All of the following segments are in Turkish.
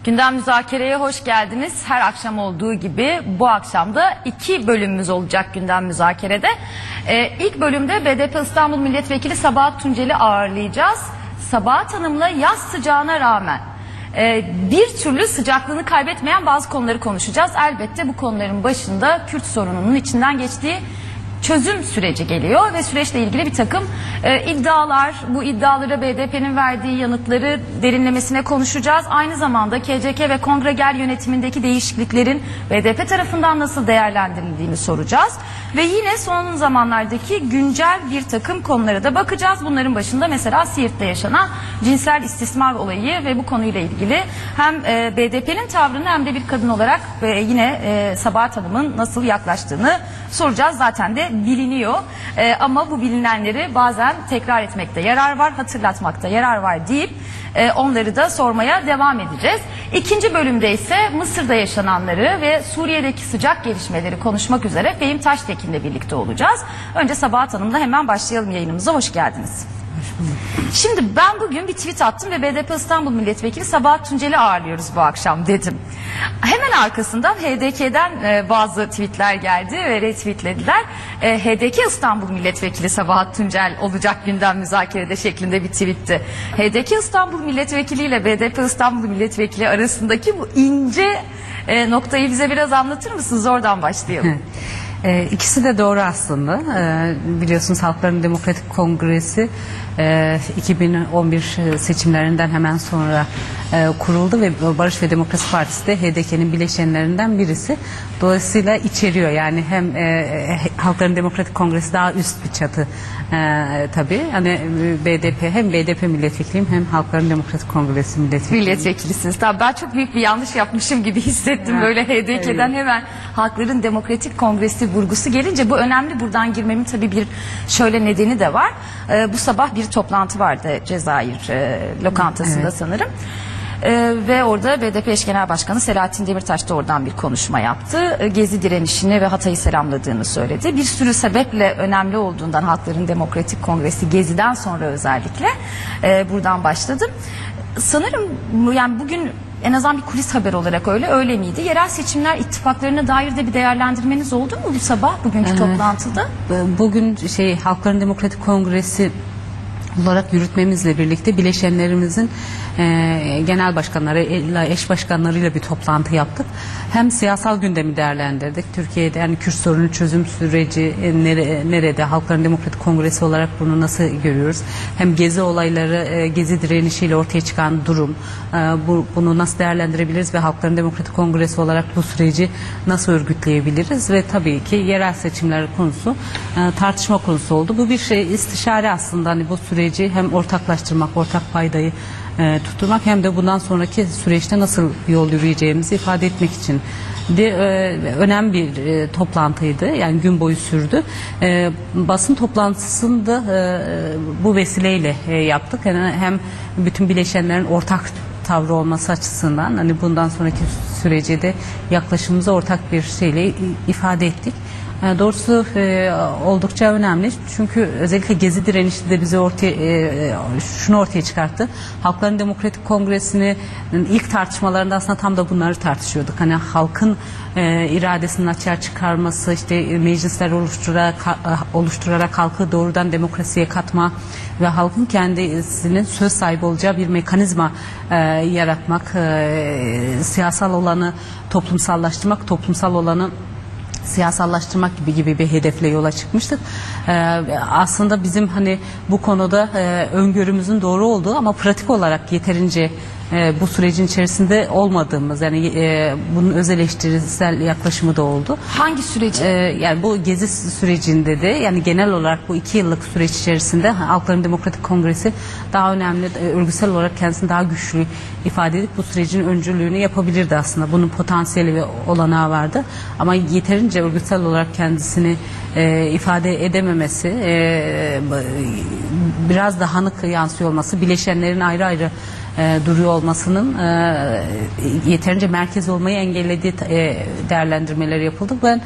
Gündem müzakereye hoş geldiniz. Her akşam olduğu gibi bu akşam da 2 bölümümüz olacak gündem müzakerede. İlk bölümde BDP İstanbul Milletvekili Sabahat Tuncel'i ağırlayacağız. Sabahat Hanım'la yaz sıcağına rağmen bir türlü sıcaklığını kaybetmeyen bazı konuları konuşacağız. Elbette bu konuların başında Kürt sorununun içinden geçtiği çözüm süreci geliyor ve süreçle ilgili bir takım iddialar, bu iddialara BDP'nin verdiği yanıtları derinlemesine konuşacağız. Aynı zamanda KCK ve Kongregel yönetimindeki değişikliklerin BDP tarafından nasıl değerlendirildiğini soracağız. Ve yine son zamanlardaki güncel bir takım konulara da bakacağız. Bunların başında mesela Siirt'te yaşanan cinsel istismar olayı ve bu konuyla ilgili hem BDP'nin tavrını hem de bir kadın olarak yine Sabahat Hanım'ın nasıl yaklaştığını soracağız. Zaten de biliniyor ama bu bilinenleri bazen tekrar etmekte yarar var, hatırlatmakta yarar var deyip onları da sormaya devam edeceğiz. İkinci bölümde ise Mısır'da yaşananları ve Suriye'deki sıcak gelişmeleri konuşmak üzere Fehim Taştekin'le birlikte olacağız. Önce Sabahat Hanım'la hemen başlayalım yayınımıza. Hoş geldiniz. Şimdi ben bugün bir tweet attım ve BDP İstanbul Milletvekili Sabahat Tuncel'i ağırlıyoruz bu akşam dedim. Hemen arkasından HDK'den bazı tweetler geldi ve retweetlediler. HDK İstanbul Milletvekili Sabahat Tuncel olacak gündem müzakerede şeklinde bir tweetti. HDK İstanbul Milletvekili ile BDP İstanbul Milletvekili arasındaki bu ince noktayı bize biraz anlatır mısınız? Oradan başlayalım. İkisi de doğru aslında. Biliyorsunuz Halkların Demokratik Kongresi 2011 seçimlerinden hemen sonra kuruldu ve Barış ve Demokrasi Partisi de HDP'nin bileşenlerinden birisi. Dolayısıyla içeriyor. Yani hem Halkların Demokratik Kongresi daha üst bir çatı tabii. Hani BDP hem BDP milletvekiliyim hem Halkların Demokratik Kongresi milletvekiliyim. Milletvekilisiniz. Tabii ben çok büyük bir yanlış yapmışım gibi hissettim. Böyle HDP'den evet. Hemen Halkların Demokratik Kongresi vurgusu gelince bu önemli. Buradan girmemin tabii bir şöyle nedeni de var. Bu sabah bir toplantı vardı Cezayir lokantasında evet. Sanırım. Ve orada BDP eş genel başkanı Selahattin Demirtaş da oradan bir konuşma yaptı. Gezi direnişini ve Hatay'ı selamladığını söyledi. Bir sürü sebeple önemli olduğundan Halkların Demokratik Kongresi Gezi'den sonra özellikle buradan başladım. Sanırım yani bugün en azından bir kulis haber olarak öyle miydi? Yerel seçimler ittifaklarına dair de bir değerlendirmeniz oldu mu bu sabah bugünkü toplantıda? Bugün Halkların Demokratik Kongresi olarak yürütmemizle birlikte bileşenlerimizin genel başkanları, eş başkanlarıyla bir toplantı yaptık. Hem siyasal gündemi değerlendirdik. Türkiye'de yani Kürt sorunu çözüm süreci nerede? Halkların Demokratik Kongresi olarak bunu nasıl görüyoruz? Hem gezi olayları, gezi direnişiyle ortaya çıkan durum, bunu nasıl değerlendirebiliriz ve Halkların Demokratik Kongresi olarak bu süreci nasıl örgütleyebiliriz? Ve tabii ki yerel seçimler konusu tartışma konusu oldu. Bu bir istişare aslında, hani bu süreci hem ortaklaştırmak, ortak paydayı tutturmak hem de bundan sonraki süreçte nasıl bir yol yürüyeceğimizi ifade etmek için de önemli bir toplantıydı. Yani gün boyu sürdü. Basın toplantısını da bu vesileyle yaptık. Yani hem bütün bileşenlerin ortak tavrı olması açısından hani bundan sonraki sürece de yaklaşımımızı ortak bir şeyle ifade ettik. Doğrusu oldukça önemli çünkü özellikle gezi direnişi de bize şunu ortaya çıkarttı. Halkların Demokratik Kongresi'nin ilk tartışmalarında aslında tam da bunları tartışıyorduk. Hani halkın iradesinin açığa çıkarması, işte meclisler oluşturarak halkı doğrudan demokrasiye katma ve halkın kendisinin söz sahibi olacağı bir mekanizma yaratmak, siyasal olanı toplumsallaştırmak, toplumsal olanı siyasallaştırmak gibi bir hedefle yola çıkmıştık. Aslında bizim hani bu konuda öngörümüzün doğru olduğu ama pratik olarak yeterince bu sürecin içerisinde olmadığımız, yani bunun öz eleştirisel yaklaşımı da oldu. Hangi süreci? Yani bu gezi sürecinde de yani genel olarak bu 2 yıllık süreç içerisinde Halkların Demokratik Kongresi daha önemli, örgütsel olarak kendisini daha güçlü ifade edip bu sürecin öncülüğünü yapabilirdi aslında. Bunun potansiyeli ve olanağı vardı. Ama yeterince örgütsel olarak kendisini ifade edememesi, biraz dağınık yansıyor olması, bileşenlerin ayrı ayrı duruyor olmasının yeterince merkez olmayı engellediği değerlendirmeleri yapıldı. Ben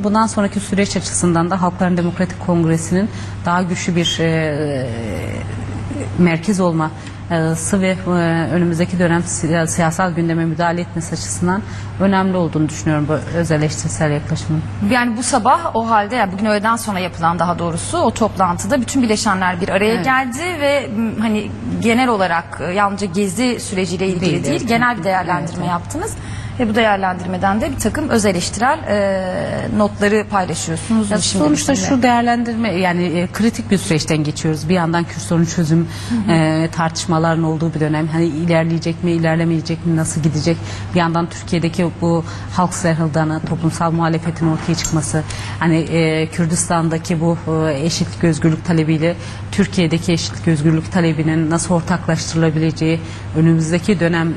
bundan sonraki süreç açısından da Halkların Demokratik Kongresi'nin daha güçlü bir merkez olması ve önümüzdeki dönem siyasal gündeme müdahale etmesi açısından önemli olduğunu düşünüyorum bu öz eleştirisel yaklaşımın. Yani bu sabah o halde, yani bugün öğleden sonra yapılan daha doğrusu o toplantıda bütün bileşenler bir araya geldi ve hani genel olarak yalnızca gezi süreciyle ilgili değil, genel bir değerlendirme yaptınız. Ve bu değerlendirmeden de bir takım öz eleştirel notları paylaşıyorsunuz. Sonuçta şu değerlendirme, yani kritik bir süreçten geçiyoruz. Bir yandan Kürt sorunu çözüm tartışmaların olduğu bir dönem. Hani ilerleyecek mi, ilerlemeyecek mi, nasıl gidecek? Bir yandan Türkiye'deki bu halk zerhıldanı, toplumsal muhalefetin ortaya çıkması, hani Kürdistan'daki bu eşitlik özgürlük talebiyle Türkiye'deki eşitlik özgürlük talebinin nasıl ortaklaştırılabileceği, önümüzdeki dönem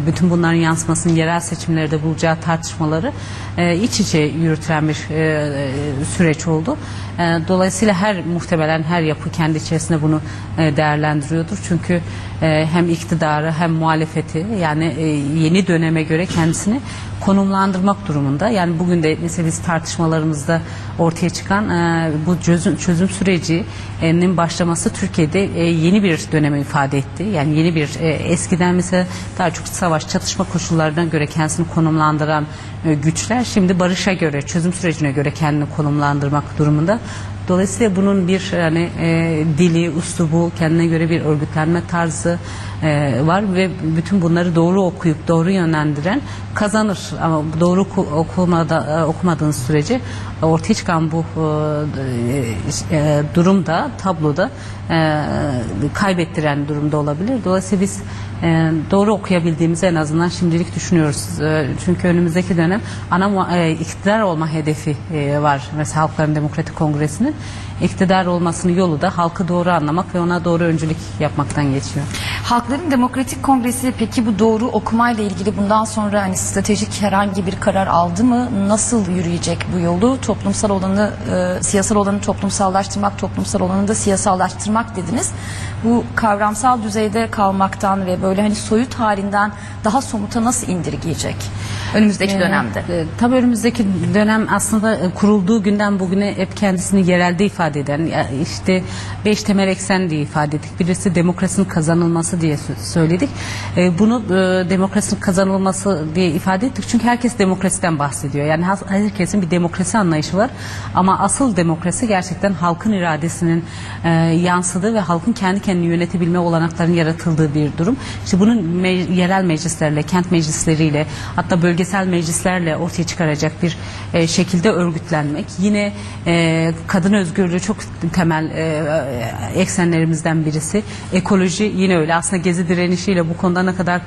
bütün bunların yansımasının yerel seçimlerde bulacağı tartışmaları iç içe yürütülen bir süreç oldu. Dolayısıyla muhtemelen her yapı kendi içerisinde bunu değerlendiriyordur. Çünkü hem iktidarı hem muhalefeti, yani yeni döneme göre kendisini konumlandırmak durumunda. Yani bugün de mesela biz tartışmalarımızda ortaya çıkan bu çözüm sürecinin başlaması Türkiye'de yeni bir dönemi ifade etti. Yani yeni bir eskiden mesela daha çok savaş, çatışma koşullarına göre kendisini konumlandıran güçler şimdi barışa göre, çözüm sürecine göre kendini konumlandırmak durumunda. Dolayısıyla bunun bir dili, üslubu, kendine göre bir örgütlenme tarzı var ve bütün bunları doğru okuyup doğru yönlendiren kazanır. Ama doğru okumadığınız sürece ortaya çıkan bu durumda, tabloda kaybettiren durumda olabilir. Dolayısıyla biz doğru okuyabildiğimizi en azından şimdilik düşünüyoruz. Çünkü önümüzdeki dönem iktidar olma hedefi var. Mesela Halkların Demokratik Kongresi'nin iktidar olmasının yolu da halkı doğru anlamak ve ona doğru öncülük yapmaktan geçiyor. Halkların Demokratik Kongresi peki bu doğru okumayla ilgili bundan sonra hani stratejik herhangi bir karar aldı mı? Nasıl yürüyecek bu yolu? Toplumsal olanı, siyasal olanı toplumsallaştırmak, toplumsal olanı da siyasallaştırmak dediniz. Bu kavramsal düzeyde kalmaktan ve böyle hani soyut halinden daha somuta nasıl indirgeyecek önümüzdeki dönemde? Tabii önümüzdeki dönem aslında kurulduğu günden bugüne hep kendisini yerelde ifade eden, işte 5 temel eksen diye ifade ettik. Birisi demokrasinin kazanılması diye söyledik. Bunu demokrasinin kazanılması diye ifade ettik. Çünkü herkes demokrasiden bahsediyor. Yani herkesin bir demokrasi anlayışı var. Ama asıl demokrasi gerçekten halkın iradesinin yansıdığı ve halkın kendi kendini yönetebilme olanaklarının yaratıldığı bir durum. İşte bunun yerel meclislerle, kent meclisleriyle, hatta bölgesel meclislerle ortaya çıkaracak bir şekilde örgütlenmek. Yine kadın özgürlüğü çok temel eksenlerimizden birisi. Ekoloji yine öyle. Aslında Gezi direnişiyle bu konuda ne kadar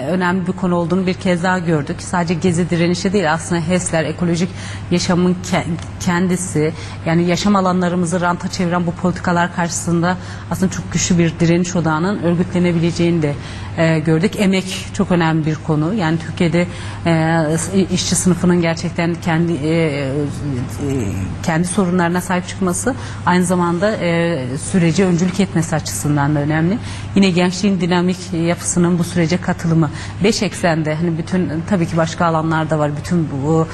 önemli bir konu olduğunu bir kez daha gördük. Sadece Gezi direnişi değil, aslında HES'ler, ekolojik yaşamın kendisi, yani yaşam alanlarımızı ranta çeviren bu politikalar karşısında aslında çok güçlü bir direniş odağının örgütlenebileceğini de gördük. Emek çok önemli bir konu. Yani Türkiye'de işçi sınıfının gerçekten kendi sorunlarına sahip çıkması, aynı zamanda sürece öncülük etmesi açısından da önemli. Yine gençliğin dinamik yapısının bu sürece katılımı. 5 eksende, hani bütün, tabii ki başka alanlar da var. Bütün bu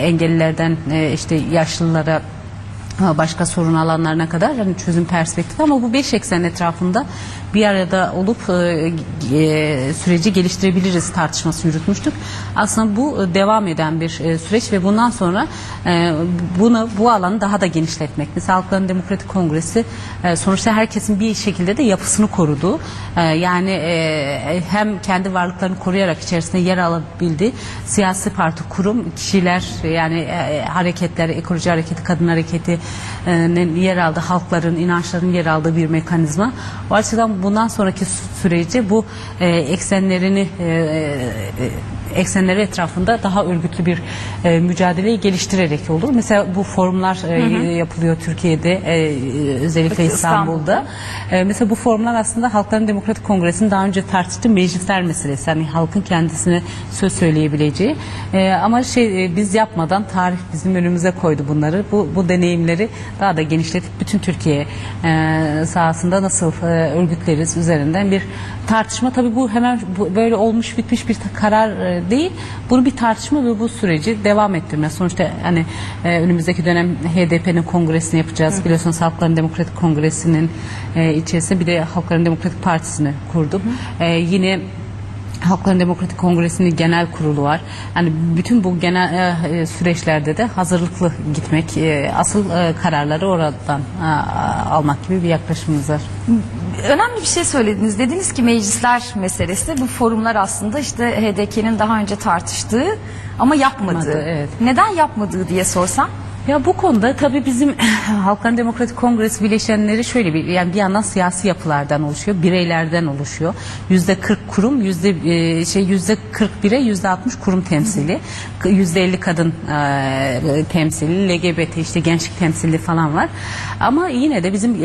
engellilerden işte yaşlılara, başka sorun alanlarına kadar hani çözüm perspektifi, ama bu 5 eksen etrafında bir arada olup süreci geliştirebiliriz tartışması yürütmüştük. Aslında bu devam eden bir süreç ve bundan sonra bu alanı daha da genişletmek. Mesela Halkların Demokratik Kongresi sonuçta herkesin bir şekilde de yapısını korudu. Yani hem kendi varlıklarını koruyarak içerisinde yer alabildi. Siyasi parti, kurum, kişiler, yani hareketler, ekoloji hareketi, kadın hareketi yer aldı, halkların, inançların yer aldığı bir mekanizma. O açıdan bundan sonraki süreci bu eksenleri etrafında daha örgütlü bir mücadeleyi geliştirerek olur. Mesela bu forumlar yapılıyor Türkiye'de, özellikle İstanbul'da. Mesela bu forumlar aslında Halkların Demokratik Kongresi'nin daha önce tartıştığı meclisler meselesi. Yani halkın kendisine söz söyleyebileceği. Ama biz yapmadan tarih bizim önümüze koydu bunları. Bu deneyimleri daha da genişletip bütün Türkiye sahasında nasıl örgütlenir, keriz üzerinden bir tartışma. Tabii bu hemen böyle olmuş bitmiş bir karar değil. Bunu bir tartışma ve bu süreci devam ettirme. Sonuçta hani önümüzdeki dönem HDP'nin kongresini yapacağız. Biliyorsunuz Halkların Demokratik Kongresi'nin içerisinde bir de Halkların Demokratik Partisi'ni kurduk. Yine Halkların Demokratik Kongresi'nin genel kurulu var. Yani bütün bu genel süreçlerde de hazırlıklı gitmek, asıl kararları oradan almak gibi bir yaklaşımımız var. Önemli bir şey söylediniz. Dediniz ki meclisler meselesi, bu forumlar aslında işte HDP'nin daha önce tartıştığı ama yapmadığı. Evet. Neden yapmadığı diye sorsam? Ya bu konuda tabii bizim Halkların Demokratik Kongresi bileşenleri şöyle yani bir yandan siyasi yapılardan oluşuyor, bireylerden oluşuyor. %40 kurum, %41'e %60 kurum temsili, %50 kadın temsili, LGBT işte gençlik temsili falan var. Ama yine de bizim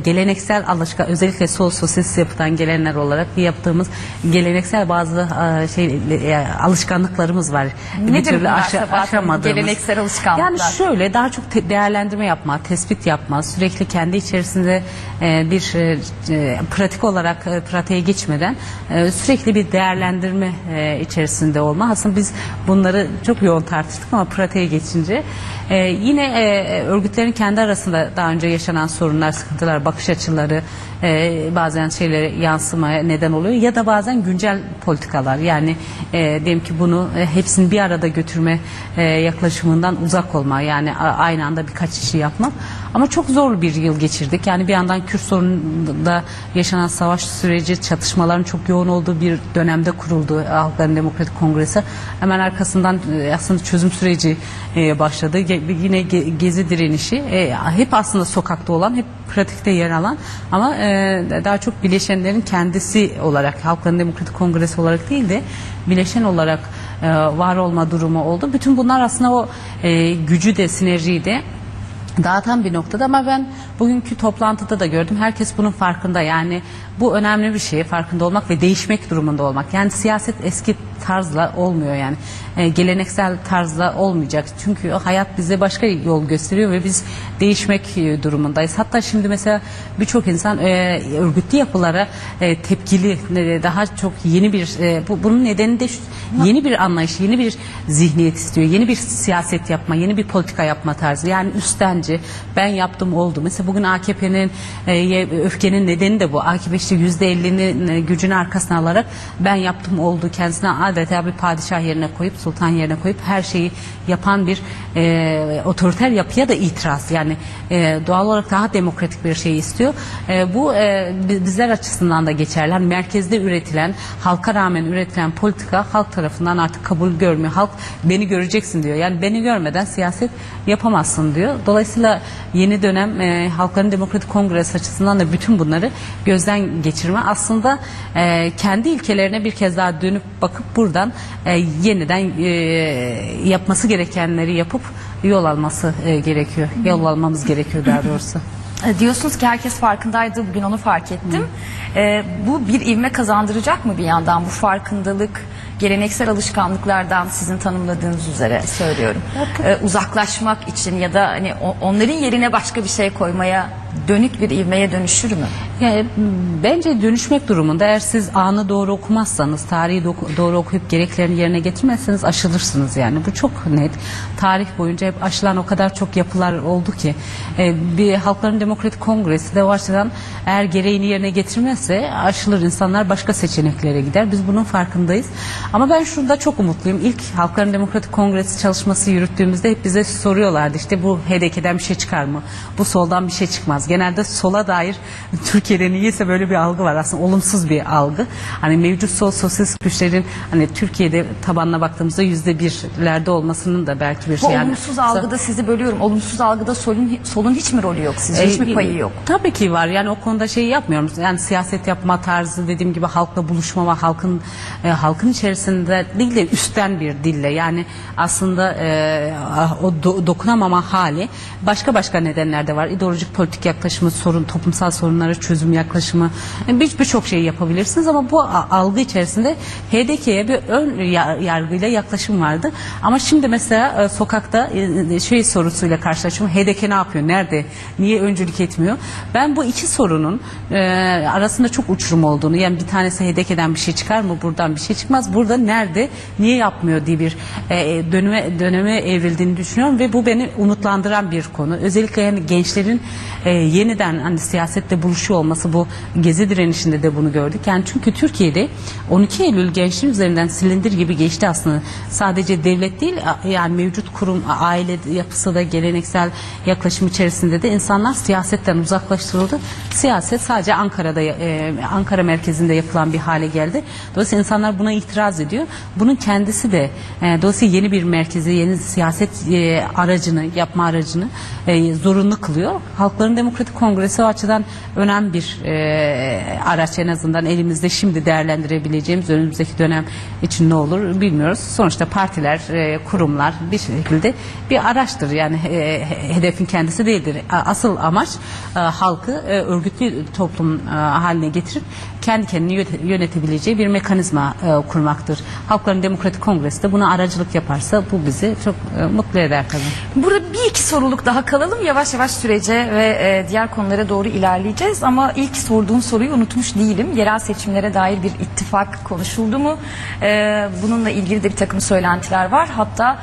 geleneksel özellikle sosyalist yapıdan gelenler olarak yaptığımız geleneksel bazı alışkanlıklarımız var. Nedir bunlar aşamadığımız geleneksel alışkanlıklar? Yani şöyle daha çok değerlendirme yapma, tespit yapma, sürekli kendi içerisinde bir pratik olarak pratiğe geçmeden sürekli bir değerlendirme içerisinde olma. Aslında biz bunları çok yoğun tartıştık ama pratiğe geçince yine örgütlerin kendi arasında daha önce yaşanan sorunlar, sıkıntılar, bakış açıları bazen şeylere yansımaya neden oluyor ya da bazen güncel politikalar yani diyelim ki bunu hepsini bir arada götürme yaklaşımından uzak olma yani aynı anda birkaç işi yapmak ama çok zorlu bir yıl geçirdik yani bir yandan Kürt sorununda yaşanan savaş süreci çatışmaların çok yoğun olduğu bir dönemde kuruldu Halkların Demokratik Kongresi hemen arkasından aslında çözüm süreci başladı yine gezi direnişi hep aslında sokakta olan hep pratikte yer alan ama daha çok bileşenlerin kendisi olarak Halkların Demokratik Kongresi olarak değil de bileşen olarak var olma durumu oldu. Bütün bunlar aslında o gücü de sinerjiyi de dağıtan bir noktada ama ben bugünkü toplantıda da gördüm. Herkes bunun farkında yani bu önemli bir şey farkında olmak ve değişmek durumunda olmak. Yani siyaset eski tarzla olmuyor yani geleneksel tarzla olmayacak. Çünkü hayat bize başka yol gösteriyor ve biz değişmek durumundayız. Hatta şimdi mesela birçok insan örgütlü yapılara tepkili daha çok yeni bir bunun nedeni de yeni bir anlayış, yeni bir zihniyet istiyor. Yeni bir siyaset yapma, yeni bir politika yapma tarzı. Yani üstenci ben yaptım oldu. Mesela bugün AKP'nin öfkenin nedeni de bu. AKP işte %50'nin gücünü arkasına alarak ben yaptım oldu. Kendisine adeta bir padişah yerine koyup sultan yerine koyup her şeyi yapan bir otoriter yapıya da itiraz. Yani doğal olarak daha demokratik bir şey istiyor. Bu bizler açısından da geçerli. Yani merkezde üretilen, halka rağmen üretilen politika halk tarafından artık kabul görmüyor. Halk beni göreceksin diyor. Yani beni görmeden siyaset yapamazsın diyor. Dolayısıyla yeni dönem Halkların Demokratik Kongresi açısından da bütün bunları gözden geçirme. Aslında kendi ilkelerine bir kez daha dönüp bakıp buradan yeniden yapması gerekenleri yapıp yol alması gerekiyor. Yol almamız gerekiyor daha doğrusu. Diyorsunuz ki herkes farkındaydı, bugün onu fark ettim. Bu bir ivme kazandıracak mı bir yandan bu farkındalık? Geleneksel alışkanlıklardan sizin tanımladığınız üzere söylüyorum. Uzaklaşmak için ya da hani onların yerine başka bir şey koymaya dönük bir ivmeye dönüşür mü? Yani, bence dönüşmek durumunda eğer siz anı doğru okumazsanız, tarihi doğru okuyup gereklerini yerine getirmezseniz aşılırsınız yani. Bu çok net. Tarih boyunca hep aşılan o kadar çok yapılar oldu ki bir Halkların Demokratik Kongresi de o açıdan eğer gereğini yerine getirmezse aşılır, insanlar başka seçeneklere gider. Biz bunun farkındayız. Ama ben şurada çok umutluyum. İlk Halkların Demokratik Kongresi çalışması yürüttüğümüzde hep bize soruyorlardı işte bu HDP'den bir şey çıkar mı? Bu soldan bir şey çıkmaz. Genelde sola dair Türkiye'de niyeyse böyle bir algı var. Aslında olumsuz bir algı. Hani mevcut sol sosyalist güçlerin hani Türkiye'de tabanına baktığımızda %1'lerde olmasının da belki bir şey. Bu olumsuz algıda sizi bölüyorum. Olumsuz algıda solun hiç mi rolü yok sizce? Hiç mi payı yok? Tabii ki var. Yani o konuda şey yapmıyorum. Yani siyaset yapma tarzı dediğim gibi halkla buluşma ve halkın içerisinde değil de üstten bir dille yani aslında o dokunamama hali başka nedenler de var. İdeolojik politik yaklaşımı, toplumsal sorunlara çözüm yaklaşımı, birçok şey yapabilirsiniz ama bu algı içerisinde HDP'ye bir ön yargıyla yaklaşım vardı. Ama şimdi mesela sokakta sorusuyla karşılaşıyorum. HDP ne yapıyor? Nerede? Niye öncülük etmiyor? Ben bu iki sorunun arasında çok uçurum olduğunu, yani bir tanesi HDP'den bir şey çıkar mı? Buradan bir şey çıkmaz. Burada nerede? Niye yapmıyor diye bir döneme evrildiğini düşünüyorum ve bu beni umutlandıran bir konu. Özellikle yani gençlerin yeniden hani siyasette buluşuyor olması, bu Gezi direnişinde de bunu gördük. Yani çünkü Türkiye'de 12 Eylül gençlerin üzerinden silindir gibi geçti aslında. Sadece devlet değil, yani mevcut kurum, aile yapısı da geleneksel yaklaşım içerisinde de insanlar siyasetten uzaklaştırıldı. Siyaset sadece Ankara merkezinde yapılan bir hale geldi. Dolayısıyla insanlar buna itiraz ediyor. Bunun kendisi de dolayısıyla yeni bir merkezi, yeni siyaset yapma aracını zorunlu kılıyor. Halkların Demokratik Kongresi o açıdan önemli bir araç, en azından elimizde şimdi değerlendirebileceğimiz. Önümüzdeki dönem için ne olur bilmiyoruz. Sonuçta partiler, kurumlar bir şekilde bir araçtır. Yani hedefin kendisi değildir. Asıl amaç halkı örgütlü toplum haline getirip kendi kendini yönetebileceği bir mekanizma kurmaktır. Halkların Demokratik Kongresi de buna aracılık yaparsa bu bizi çok mutlu eder tabii. Burada bir iki soruluk daha kalalım. Yavaş yavaş sürece ve diğer konulara doğru ilerleyeceğiz. Ama ilk sorduğum soruyu unutmuş değilim. Yerel seçimlere dair bir ittifak konuşuldu mu? Bununla ilgili de bir takım söylentiler var. Hatta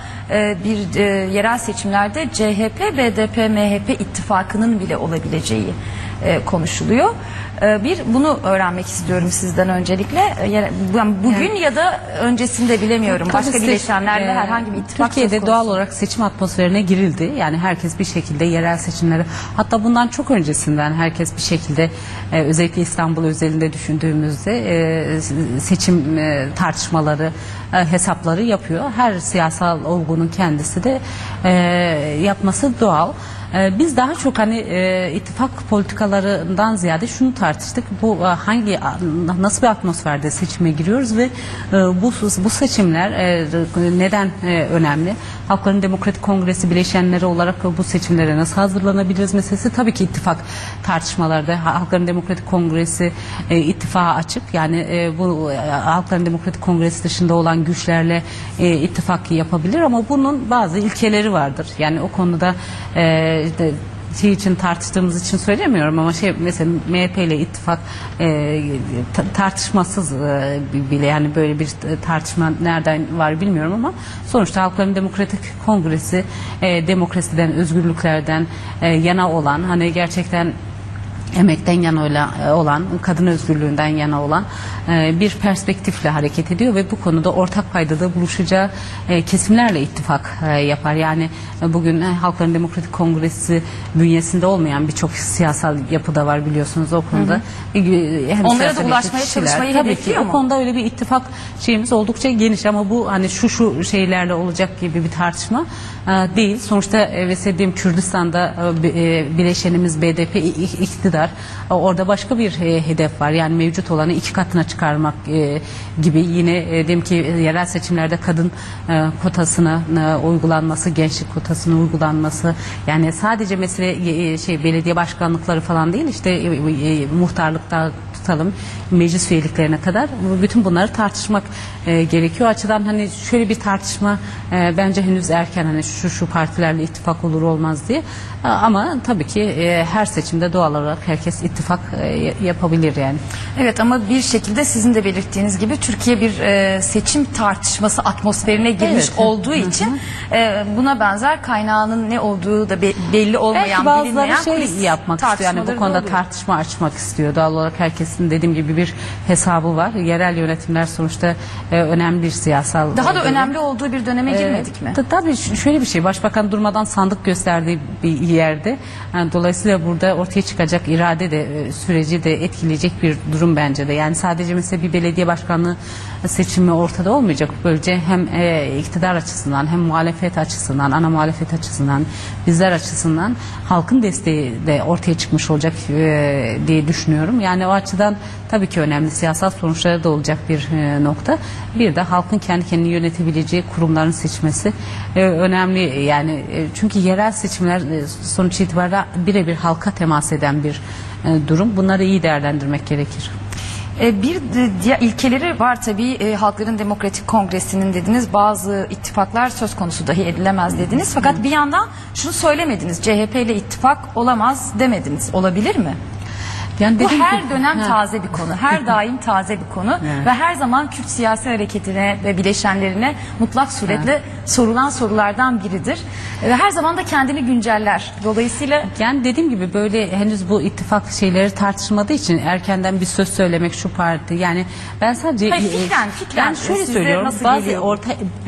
bir yerel seçimlerde CHP, BDP, MHP ittifakının bile olabileceği konuşuluyor. Bunu öğrenmek istiyorum sizden öncelikle. Bugün ya da öncesinde bilemiyorum. Başka bileşenlerle herhangi bir ittifak Türkiye'de doğal olarak seçim atmosferine girildi. Yani herkes bir şekilde yerel seçimleri, hatta bundan çok öncesinden herkes bir şekilde özellikle İstanbul özelinde düşündüğümüzde seçim tartışmaları, hesapları yapıyor. Her siyasal olgunun kendisi de yapması doğal. Biz daha çok hani ittifak politikalarından ziyade şunu tartıştık. Bu nasıl bir atmosferde seçime giriyoruz ve bu seçimler neden önemli? Halkların Demokratik Kongresi bileşenleri olarak bu seçimlere nasıl hazırlanabiliriz meselesi tabii ki ittifak tartışmalarda. Halkların Demokratik Kongresi ittifağa açık. Yani bu Halkların Demokratik Kongresi dışında olan güçlerle ittifak yapabilir ama bunun bazı ilkeleri vardır. Yani o konuda için tartıştığımız için söylemiyorum ama mesela MHP ile ittifak tartışmasız bile, yani böyle bir tartışma nereden var bilmiyorum ama sonuçta Halkların Demokratik Kongresi demokrasiden, özgürlüklerden yana olan, hani gerçekten emekten yana olan, kadın özgürlüğünden yana olan bir perspektifle hareket ediyor ve bu konuda ortak paydada buluşacağı kesimlerle ittifak yapar. Yani bugün Halkların Demokratik Kongresi bünyesinde olmayan birçok siyasal yapı da var biliyorsunuz o konuda. Onlara da ulaşmaya çalışmayı hedefliyor mu? O konuda öyle bir ittifak şeyimiz oldukça geniş ama bu hani şu şeylerle olacak gibi bir tartışma değil. Sonuçta mesela Kürdistan'da bileşenimiz BDP iktidar. Orada başka bir hedef var. Yani mevcut olanı 2 katına çıkarmak gibi. Yine diyelim ki yerel seçimlerde kadın kotasına uygulanması, gençlik kotasına uygulanması. Yani sadece mesele belediye başkanlıkları falan değil. İşte muhtarlıkta tutalım, meclis üyeliklerine kadar bütün bunları tartışmak gerekiyor. O açıdan hani şöyle bir tartışma bence henüz erken, hani şu partilerle ittifak olur olmaz diye. Ama tabii ki her seçimde doğal olarak herkes ittifak yapabilir yani. Evet ama bir şekilde sizin de belirttiğiniz gibi Türkiye bir seçim tartışması atmosferine girmiş olduğu için buna benzer kaynağının ne olduğu da belli olmayan, belki bilinmeyen bazıları yapmak istiyor. Yani bu konuda tartışma açmak istiyor. Doğal olarak herkesin dediğim gibi bir hesabı var. Yerel yönetimler sonuçta önemli bir siyasal... Daha da önemli olduğu bir döneme girmedik mi? Tabii şöyle bir şey. Başbakan durmadan sandık gösterdiği bir yerde. Yani dolayısıyla burada ortaya çıkacak irade de süreci de etkileyecek bir durum bence de. Yani sadece mesela bir belediye başkanlığı seçimi ortada olmayacak. Böylece hem iktidar açısından hem muhalefet açısından, ana muhalefet açısından, bizler açısından halkın desteği de ortaya çıkmış olacak diye düşünüyorum. Yani o açıdan açıdan tabii ki önemli, siyasal sonuçları da olacak bir nokta. Bir de halkın kendi kendini yönetebileceği kurumların seçmesi önemli. Yani çünkü yerel seçimler sonuç itibariyle birebir halka temas eden bir durum. Bunları iyi değerlendirmek gerekir. Bir diğer ilkeleri var tabii. Halkların Demokratik Kongresi'nin dediniz, bazı ittifaklar söz konusu dahi edilemez dediniz. Fakat bir yandan şunu söylemediniz, CHP ile ittifak olamaz demediniz. Olabilir mi? Yani bu her dönem taze bir konu, her daim taze bir konu ve her zaman Kürt siyasi hareketine ve bileşenlerine mutlak suretle sorulan sorulardan biridir. Ve her zaman da kendini günceller. Dolayısıyla yani dediğim gibi böyle henüz bu ittifak şeyleri tartışılmadığı için erkenden bir söz söylemek şu parti, yani ben sadece fikren yani şöyle söylüyorum,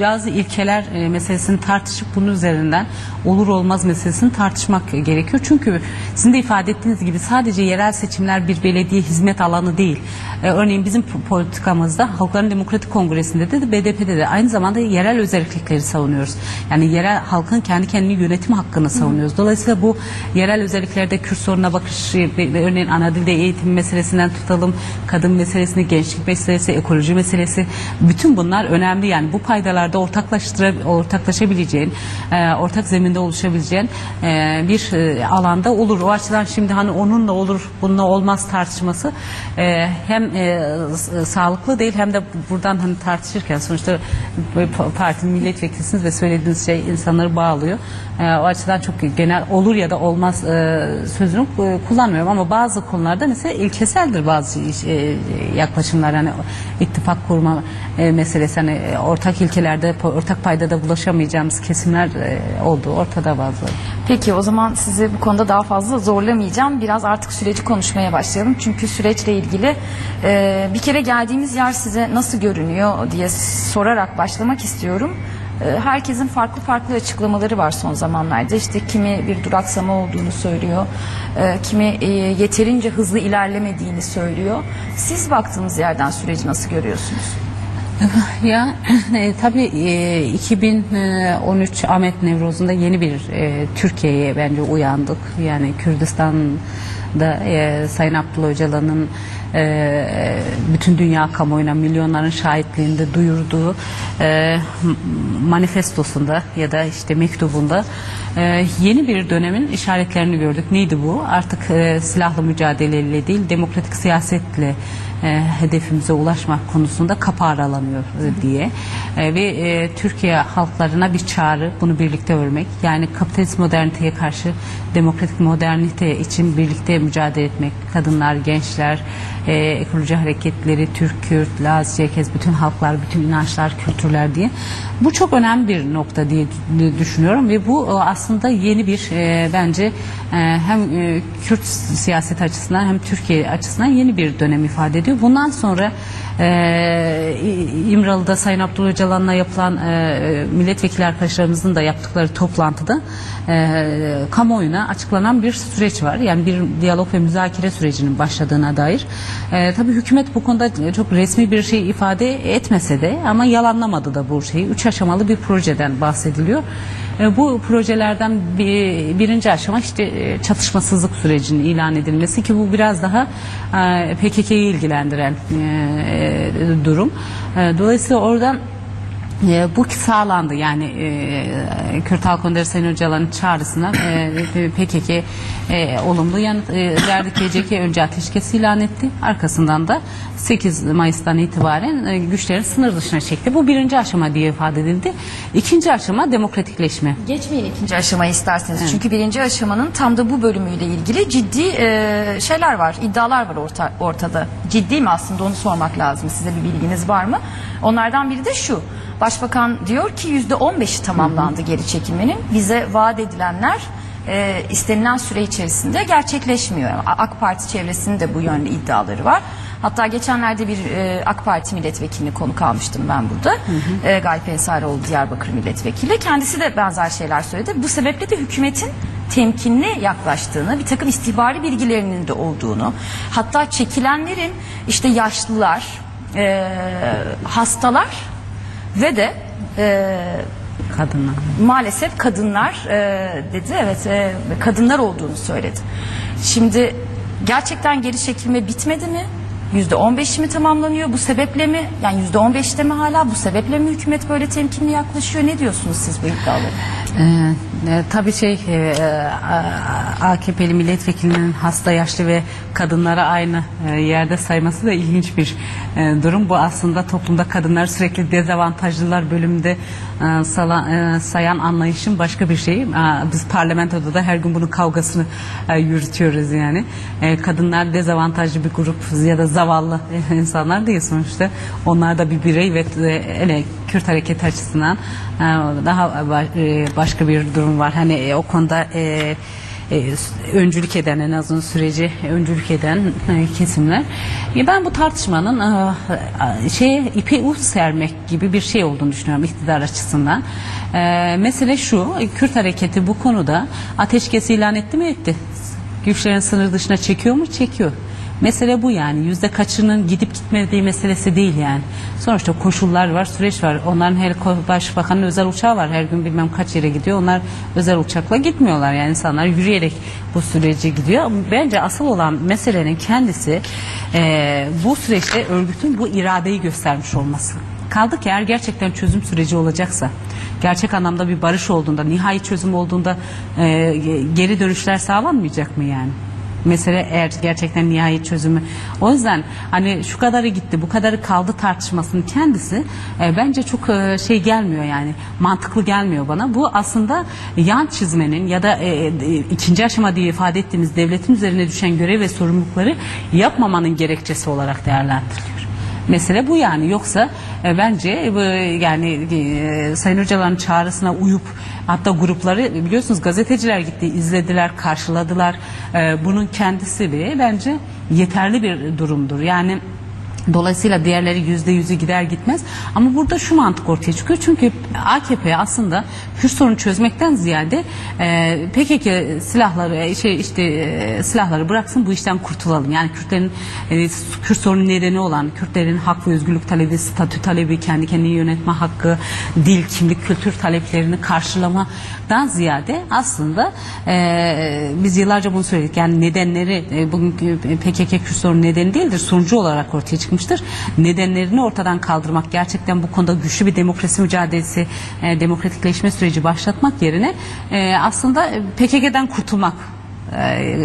bazı ilkeler meselesini tartışıp bunun üzerinden olur olmaz meselesini tartışmak gerekiyor. Çünkü sizin de ifade ettiğiniz gibi sadece yerel seçimler bir belediye hizmet alanı değil. Örneğin bizim politikamızda Halkların Demokratik Kongresi'nde de BDP'de de aynı zamanda yerel özellikleri savunuyoruz. Yani yerel halkın kendi kendini yönetim hakkını savunuyoruz. Dolayısıyla bu yerel özelliklerde Kürt sorununa bakış, örneğin ana dilde eğitim meselesinden tutalım, kadın meselesini, gençlik meselesi, ekoloji meselesi, bütün bunlar önemli. Yani bu paydalarda ortaklaşabileceğin, ortak zeminde oluşabileceğin bir alanda olur. O açıdan şimdi hani onunla olur, bununla olmaz tartışması hem sağlıklı değil, hem de buradan hani tartışırken sonuçta partinin milletvekilisiniz ve söylediğiniz şey insanları bağlıyor. O açıdan çok genel olur ya da olmaz sözünü kullanmıyorum, ama bazı konularda mesela ilkeseldir bazı yaklaşımlar, hani ittifak kurma meselesi, hani ortak ilkelerde, ortak paydada bulaşamayacağımız kesimler olduğu ortada bazıları. Peki o zaman sizi bu konuda daha fazla zorlamayacağım. Biraz artık süreci konuşmaya başlayalım. Çünkü süreçle ilgili bir kere geldiğimiz yer size nasıl görünüyor diye sorarak başlamak istiyorum. Herkesin farklı açıklamaları var son zamanlarda. İşte kimi bir duraksama olduğunu söylüyor, kimi yeterince hızlı ilerlemediğini söylüyor. Siz baktığınız yerden süreci nasıl görüyorsunuz? Ya tabii 2013 Ahmet Nevruz'unda yeni bir Türkiye'ye bence uyandık. Yani Kürdistan'da Sayın Abdullah Öcalan'ın bütün dünya kamuoyuna milyonların şahitliğinde duyurduğu manifestosunda ya da işte mektubunda yeni bir dönemin işaretlerini gördük. Neydi bu? Artık silahlı mücadeleyle değil, demokratik siyasetle hedefimize ulaşmak konusunda kapı aralanıyor diye ve Türkiye halklarına bir çağrı, bunu birlikte örmek, yani kapitalist moderniteye karşı demokratik modernite için birlikte mücadele etmek, kadınlar, gençler, ekoloji hareketleri, Türk, Kürt, Laz, Çerkez, bütün halklar, bütün inançlar, kültürler diye. Bu çok önemli bir nokta diye düşünüyorum ve bu aslında yeni bir bence hem Kürt siyaset açısından hem Türkiye açısından yeni bir dönem ifade ediyor. Bundan sonra İmralı'da Sayın Abdullah Öcalan'la yapılan milletvekili arkadaşlarımızın da yaptıkları toplantıda kamuoyuna açıklanan bir süreç var. Yani bir diyalog ve müzakere sürecinin başladığına dair. Tabii hükümet bu konuda çok resmi bir şey ifade etmese de ama yalanlamadı da bu şeyi. 3 aşamalı bir projeden bahsediliyor. Bu projelerden birinci aşama işte çatışmasızlık sürecinin ilan edilmesi, ki bu biraz daha PKK'yı ilgilendiren durum. Dolayısıyla oradan bu sağlandı. Yani Kürt Halk Önderi Sayın Öcalan'ın çağrısına PKK olumlu yanıt verdi. KCK önce ateşkes ilan etti. Arkasından da 8 Mayıs'tan itibaren güçlerin sınır dışına çekti. Bu birinci aşama diye ifade edildi. İkinci aşama demokratikleşme. Geçmeyin ikinci aşamayı isterseniz. Evet. Çünkü birinci aşamanın tam da bu bölümüyle ilgili ciddi şeyler var, iddialar var ortada. Ciddi mi aslında, onu sormak lazım. Size bir bilginiz var mı? Onlardan biri de şu. Başbakan diyor ki %15'i tamamlandı geri çekilmenin. Bize vaat edilenler istenilen süre içerisinde gerçekleşmiyor. AK Parti çevresinin de bu yönde iddiaları var. Hatta geçenlerde bir AK Parti milletvekilini konuk almıştım ben burada. Galip Ensarioğlu Diyarbakır milletvekili. Kendisi de benzer şeyler söyledi. Bu sebeple de hükümetin temkinli yaklaştığını, bir takım istihbari bilgilerinin de olduğunu, hatta çekilenlerin işte yaşlılar, hastalar ve de kadınlar, maalesef kadınlar dedi, evet, kadınlar olduğunu söyledi. Şimdi gerçekten geri çekilme bitmedi mi? %15 mi tamamlanıyor? Bu sebeple mi? Yani %15'te mi hala? Bu sebeple mi hükümet böyle temkinli yaklaşıyor? Ne diyorsunuz siz bu iddialara? Tabii AKP'li milletvekilinin hasta, yaşlı ve kadınlara aynı yerde sayması da ilginç bir durum. Bu aslında toplumda kadınlar sürekli dezavantajlılar bölümünde sayan anlayışın başka bir şeyi. Biz parlamentoda da her gün bunun kavgasını yürütüyoruz yani. Kadınlar dezavantajlı bir grup ya da zavallı insanlar değil sonuçta. Onlar da bir birey ve Kürt hareketi açısından daha başka bir durum var. Hani o konuda öncülük eden, en azından süreci öncülük eden kesimler. Ben bu tartışmanın ipe uç sermek gibi bir şey olduğunu düşünüyorum iktidar açısından. Mesele şu, Kürt hareketi bu konuda ateşkes ilan etti mi? Etti. Güçlerin sınır dışına çekiyor mu? Çekiyor. Mesele bu yani. Yüzde kaçının gidip gitmediği meselesi değil yani. Sonuçta koşullar var, süreç var. Onların her başbakanın özel uçağı var. Her gün bilmem kaç yere gidiyor. Onlar özel uçakla gitmiyorlar. Yani insanlar yürüyerek bu sürece gidiyor. Bence asıl olan meselenin kendisi bu süreçte örgütün bu iradeyi göstermiş olması. Kaldı ki eğer gerçekten çözüm süreci olacaksa, gerçek anlamda bir barış olduğunda, nihai çözüm olduğunda geri dönüşler sağlanmayacak mı yani? Mesele eğer gerçekten nihai çözümü. O yüzden hani şu kadarı gitti, bu kadarı kaldı tartışmasının kendisi bence çok gelmiyor yani. Mantıklı gelmiyor bana. Bu aslında yan çizmenin ya da ikinci aşama diye ifade ettiğimiz devletin üzerine düşen görev ve sorumlulukları yapmamanın gerekçesi olarak değerlendiriliyor. Mesele bu yani. Yoksa bence yani Sayın Öcalan'ın çağrısına uyup hatta grupları biliyorsunuz gazeteciler gitti, izlediler, karşıladılar. Bunun kendisi de bence yeterli bir durumdur. Yani dolayısıyla diğerleri %100'ü gider gitmez. Ama burada şu mantık ortaya çıkıyor. Çünkü AKP aslında Kürt sorunu çözmekten ziyade PKK silahları bıraksın, bu işten kurtulalım. Yani Kürtlerin Kürt sorunu nedeni olan Kürtlerin hak ve özgürlük talebi, statü talebi, kendi kendini yönetme hakkı, dil, kimlik, kültür taleplerini karşılamadan ziyade aslında biz yıllarca bunu söyledik. Yani nedenleri bugünkü PKK Kürt sorunu nedeni değildir. Sonucu olarak ortaya çıkmıştır. Nedenlerini ortadan kaldırmak, gerçekten bu konuda güçlü bir demokrasi mücadelesi, demokratikleşme süreci başlatmak yerine aslında PKK'den kurtulmak,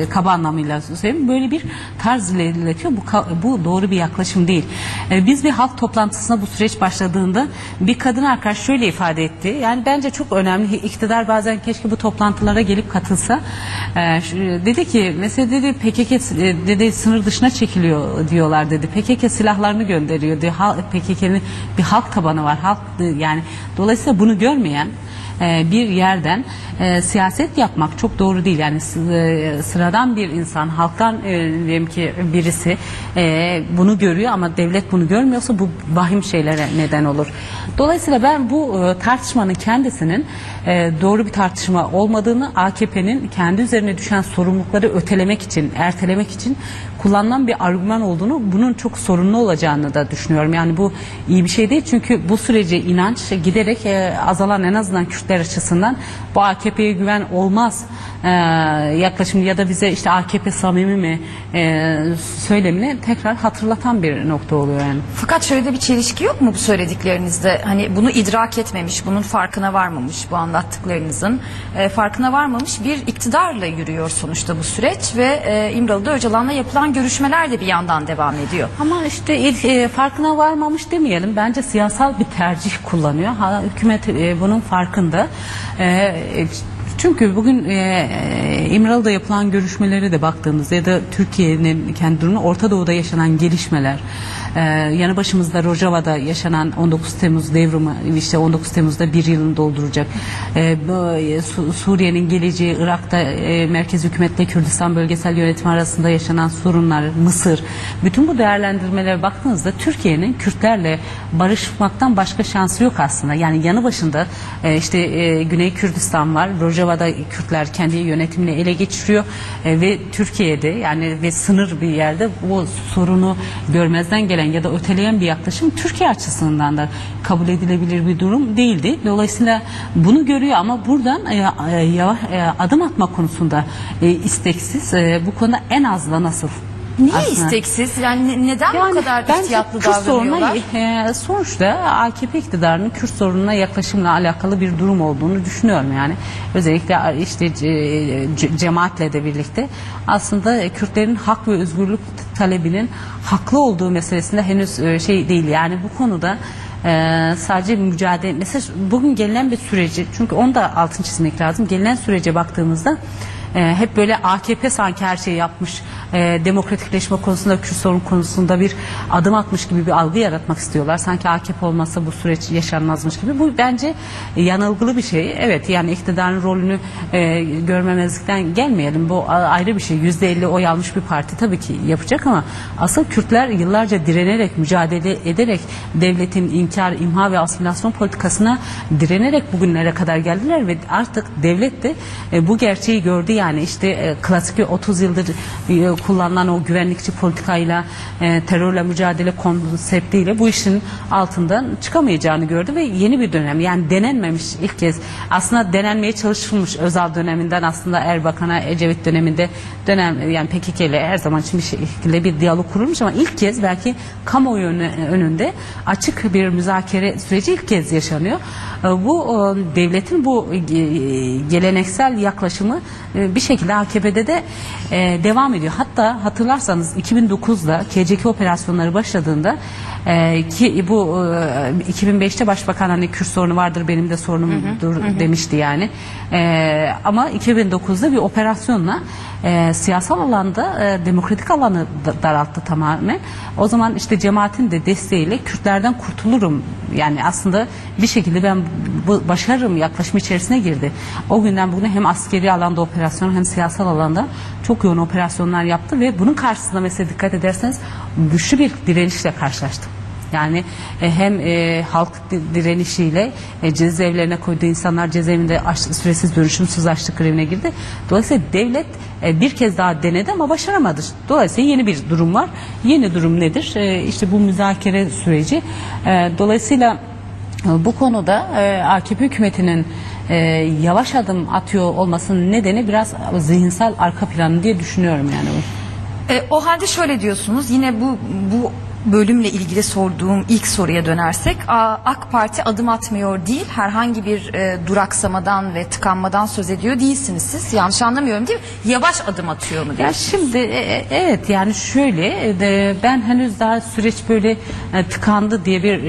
kaba anlamıyla söyleyeyim, böyle bir tarz ilerletiyor. Bu doğru bir yaklaşım değil. Biz bir halk toplantısına bu süreç başladığında bir kadın arkadaş şöyle ifade etti. Yani bence çok önemli. İktidar bazen keşke bu toplantılara gelip katılsa. Dedi ki mesela dedi PKK dedi sınır dışına çekiliyor diyorlar dedi. PKK silahlarını gönderiyor dedi. PKK'nin bir halk tabanı var. Halk yani dolayısıyla bunu görmeyen bir yerden siyaset yapmak çok doğru değil. Yani sıradan bir insan, halktan diyelim ki birisi bunu görüyor ama devlet bunu görmüyorsa bu vahim şeylere neden olur. Dolayısıyla ben bu tartışmanın kendisinin doğru bir tartışma olmadığını, AKP'nin kendi üzerine düşen sorumlulukları ötelemek için, ertelemek için kullanılan bir argüman olduğunu, bunun çok sorunlu olacağını da düşünüyorum. Yani bu iyi bir şey değil çünkü bu sürece inanç giderek azalan, en azından Kürtler açısından bu AKP'ye güven olmaz yaklaşım ya da bize işte AKP samimi mi söylemini tekrar hatırlatan bir nokta oluyor yani. Fakat şöyle de bir çelişki yok mu bu söylediklerinizde? Hani bunu idrak etmemiş, bunun farkına varmamış, bu anlattıklarınızın farkına varmamış bir iktidarla yürüyor sonuçta bu süreç ve İmralı'da Öcalan'la yapılan görüşmeler de bir yandan devam ediyor. Ama işte farkına varmamış demeyelim. Bence siyasal bir tercih kullanıyor. Hükümet bunun farkında. Çünkü bugün İmralı'da yapılan görüşmelere de baktığımızda ya da Türkiye'nin kendi durumu, Orta Doğu'da yaşanan gelişmeler, yanı başımızda Rojava'da yaşanan 19 Temmuz devrimi, işte 19 Temmuz'da bir yılını dolduracak. Suriye'nin geleceği, Irak'ta merkez hükümetle Kürdistan bölgesel yönetimi arasında yaşanan sorunlar, Mısır, bütün bu değerlendirmelere baktığınızda Türkiye'nin Kürtlerle barışmaktan başka şansı yok aslında. Yani yanı başında işte Güney Kürdistan var, Rojava'da Kürtler kendi yönetimini ele geçiriyor ve Türkiye'de yani ve sınır bir yerde bu sorunu görmezden gelen ya da öteleyen bir yaklaşım Türkiye açısından da kabul edilebilir bir durum değildi. Dolayısıyla bunu görüyor ama buradan adım atma konusunda isteksiz. Bu konuda en az da nasıl Niye aslında. isteksiz? Yani neden bu kadar bence ihtiyatlı Kürt sorununa, davranıyorlar? sonuçta AKP iktidarının Kürt sorununa yaklaşımla alakalı bir durum olduğunu düşünüyorum yani. Özellikle işte cemaatle de birlikte aslında Kürtlerin hak ve özgürlük talebinin haklı olduğu meselesinde henüz şey değil. Yani bu konuda sadece mücadele, mesela bugün gelinen bir süreci, çünkü onu da altını çizmek lazım. Gelinen sürece baktığımızda hep böyle AKP sanki her şeyi yapmış, demokratikleşme konusunda, Kürt sorun konusunda bir adım atmış gibi bir algı yaratmak istiyorlar. Sanki AKP olmasa bu süreç yaşanmazmış gibi. Bu bence yanılgılı bir şey. Evet, yani iktidarın rolünü görmemezlikten gelmeyelim. Bu ayrı bir şey. %50 oy almış bir parti tabii ki yapacak ama asıl Kürtler yıllarca direnerek, mücadele ederek devletin inkar, imha ve asimilasyon politikasına direnerek bugünlere kadar geldiler ve artık devlet de bu gerçeği gördü. Yani işte klasik 30 yıldır kullanılan o güvenlikçi politikayla, terörle mücadele konseptiyle bu işin altından çıkamayacağını gördü ve yeni bir dönem, yani denenmemiş ilk kez, aslında denenmeye çalışılmış Özal döneminden aslında Erbakan'a, Ecevit döneminde yani PKK ile her zaman için bir şekilde bir diyalog kurulmuş ama ilk kez belki kamuoyu önünde açık bir müzakere süreci ilk kez yaşanıyor. Bu devletin bu geleneksel yaklaşımı bir şekilde AKP'de de devam ediyor. Hatta hatırlarsanız 2009'da KCK operasyonları başladığında ki bu 2005'te Başbakan hani Kürt sorunu vardır benim de sorunumdur demişti yani. Ama 2009'da bir operasyonla siyasal alanda demokratik alanı daralttı tamamen. O zaman işte cemaatin de desteğiyle Kürtlerden kurtulurum, yani aslında bir şekilde ben başarırım yaklaşımı içerisine girdi. O günden bugüne hem askeri alanda operasyon hem siyasal alanda çok yoğun operasyonlar yaptı ve bunun karşısında mesela dikkat ederseniz güçlü bir direnişle karşılaştı. Yani hem halk direnişiyle cezaevlerine koyduğu insanlar cezaevinde süresiz dönüşümsüz açlık grevine girdi. Dolayısıyla devlet bir kez daha denedi ama başaramadı. Dolayısıyla yeni bir durum var. Yeni durum nedir? İşte bu müzakere süreci. Dolayısıyla bu konuda AKP hükümetinin yavaş adım atıyor olmasının nedeni biraz zihinsel arka planı diye düşünüyorum yani. O halde şöyle diyorsunuz, yine bu bölümle ilgili sorduğum ilk soruya dönersek, AK Parti adım atmıyor değil, herhangi bir duraksamadan ve tıkanmadan söz ediyor değilsiniz siz. Yanlış anlamıyorum değil mi? Yavaş adım atıyor mu diyorsunuz? Ya şimdi evet, yani şöyle ben henüz daha süreç böyle tıkandı diye bir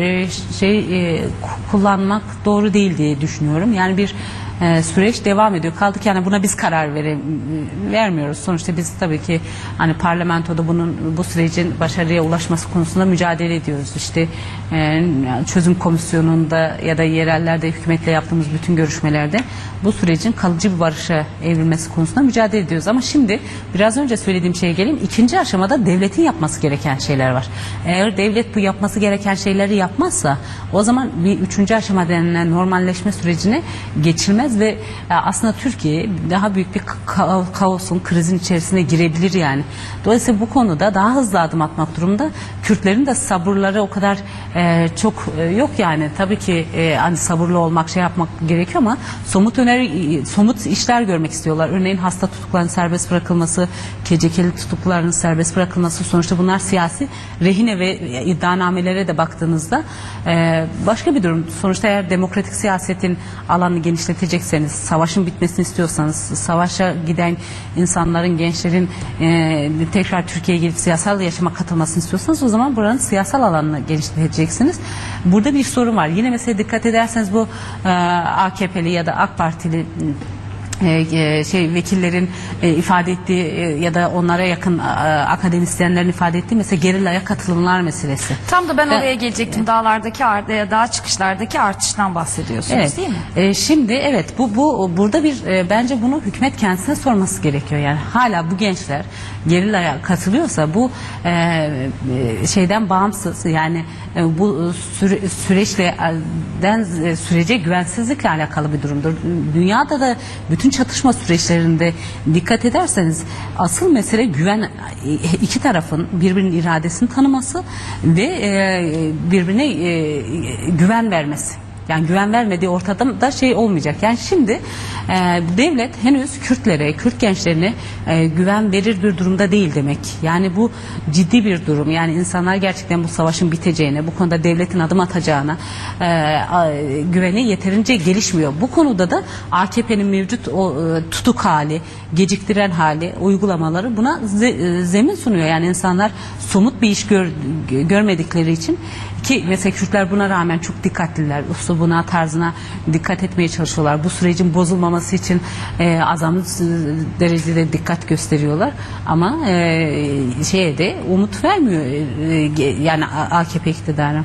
kullanmak doğru değil diye düşünüyorum. Yani bir süreç devam ediyor. Kaldık yani buna biz karar vermiyoruz. Sonuçta biz tabii ki hani parlamentoda bu sürecin başarıya ulaşması konusunda mücadele ediyoruz. İşte çözüm komisyonunda ya da yerellerde hükümetle yaptığımız bütün görüşmelerde bu sürecin kalıcı bir barışa evrilmesi konusunda mücadele ediyoruz. Ama şimdi biraz önce söylediğim şeye geleyim. İkinci aşamada devletin yapması gereken şeyler var. Eğer devlet bu yapması gereken şeyleri yapmazsa o zaman bir üçüncü aşama denilen normalleşme sürecine geçilmez ve aslında Türkiye daha büyük bir kaosun, krizin içerisine girebilir yani. Dolayısıyla bu konuda daha hızlı adım atmak durumunda. Kürtlerin de sabırları o kadar çok yok yani. Tabii ki hani sabırlı olmak, şey yapmak gerekiyor ama somut işler görmek istiyorlar. Örneğin hasta tutukların serbest bırakılması, KCK'li tutukluların serbest bırakılması, sonuçta bunlar siyasi rehine ve iddianamelere de baktığınızda başka bir durum. Sonuçta eğer demokratik siyasetin alanını genişletecekseniz, savaşın bitmesini istiyorsanız, savaşa giden insanların, gençlerin tekrar Türkiye'ye gelip siyasal yaşama katılmasını istiyorsanız, o zaman buranın siyasal alanını genişleteceksiniz. Burada bir sorun var. Yine mesela dikkat ederseniz bu AKP'li ya da AK Partili vekillerin ifade ettiği ya da onlara yakın akademisyenlerin ifade ettiği mesela gerillaya katılımlar meselesi. Tam da ben oraya gelecektim. Dağlardaki dağ çıkışlardaki artıştan bahsediyorsunuz, evet, değil mi? Şimdi evet, burada bir bence bunu hükümet kendisine sorması gerekiyor. Yani hala bu gençler gerillaya katılıyorsa bu şeyden bağımsız, yani bu sürece güvensizlikle alakalı bir durumdur. Dünyada da bütün çatışma süreçlerinde dikkat ederseniz asıl mesele güven, iki tarafın birbirinin iradesini tanıması ve birbirine güven vermesi. Yani güven vermediği ortada da şey olmayacak. Yani şimdi devlet henüz Kürtlere, Kürt gençlerine güven verir bir durumda değil demek. Yani bu ciddi bir durum. Yani insanlar gerçekten bu savaşın biteceğine, bu konuda devletin adım atacağına güveni yeterince gelişmiyor. Bu konuda da AKP'nin mevcut tutuk hali, geciktiren hali, uygulamaları buna zemin sunuyor. Yani insanlar somut bir iş görmedikleri için, ki mesela Kürtler buna rağmen çok dikkatliler. Üslubuna, tarzına dikkat etmeye çalışıyorlar. Bu sürecin bozulmaması için azamlı derecede dikkat gösteriyorlar. Ama şeye de umut vermiyor yani AKP iktidarı.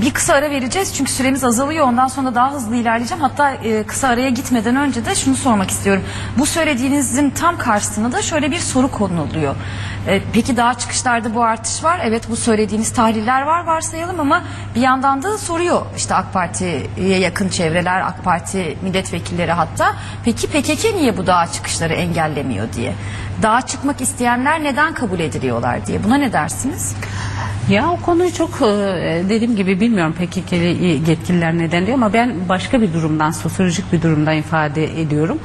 Bir kısa ara vereceğiz çünkü süremiz azalıyor. Ondan sonra daha hızlı ilerleyeceğim. Hatta kısa araya gitmeden önce de şunu sormak istiyorum. Bu söylediğinizin tam karşısına da şöyle bir soru konuluyor. Peki daha çıkışlarda bu artış var. Evet, bu söylediğiniz tahliller var, varsayalım, ama bir yandan da soruyor işte AK Parti'ye yakın çevreler, AK Parti milletvekilleri hatta. Peki PKK niye bu dağa çıkışları engellemiyor diye. Dağa çıkmak isteyenler neden kabul ediliyorlar diye. Buna ne dersiniz? Ya o konuyu çok dediğim gibi bilmiyorum PKK'li yetkililer neden diyor, ama ben başka bir durumdan, sosyolojik bir durumdan ifade ediyorum.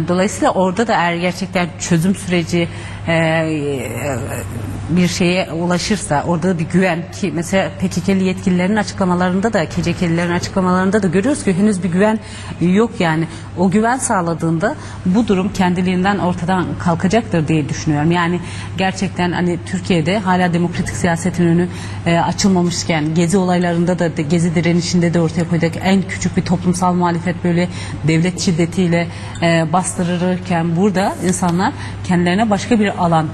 Dolayısıyla orada da eğer gerçekten çözüm süreci bir şeye ulaşırsa, orada bir güven, ki mesela PKK'li yetkililerin açıklamalarında da, KCK'lilerin açıklamalarında da görüyoruz ki henüz bir güven yok yani. O güven sağladığında bu durum kendiliğinden ortadan kalkacaktır diye düşünüyorum. Yani gerçekten hani Türkiye'de hala demokratik siyasetin önü açılmamışken, Gezi olaylarında da, Gezi direnişinde de ortaya koyduk en küçük bir toplumsal muhalefet böyle devlet şiddetiyle bastırılırken, burada insanlar kendilerine başka bir alan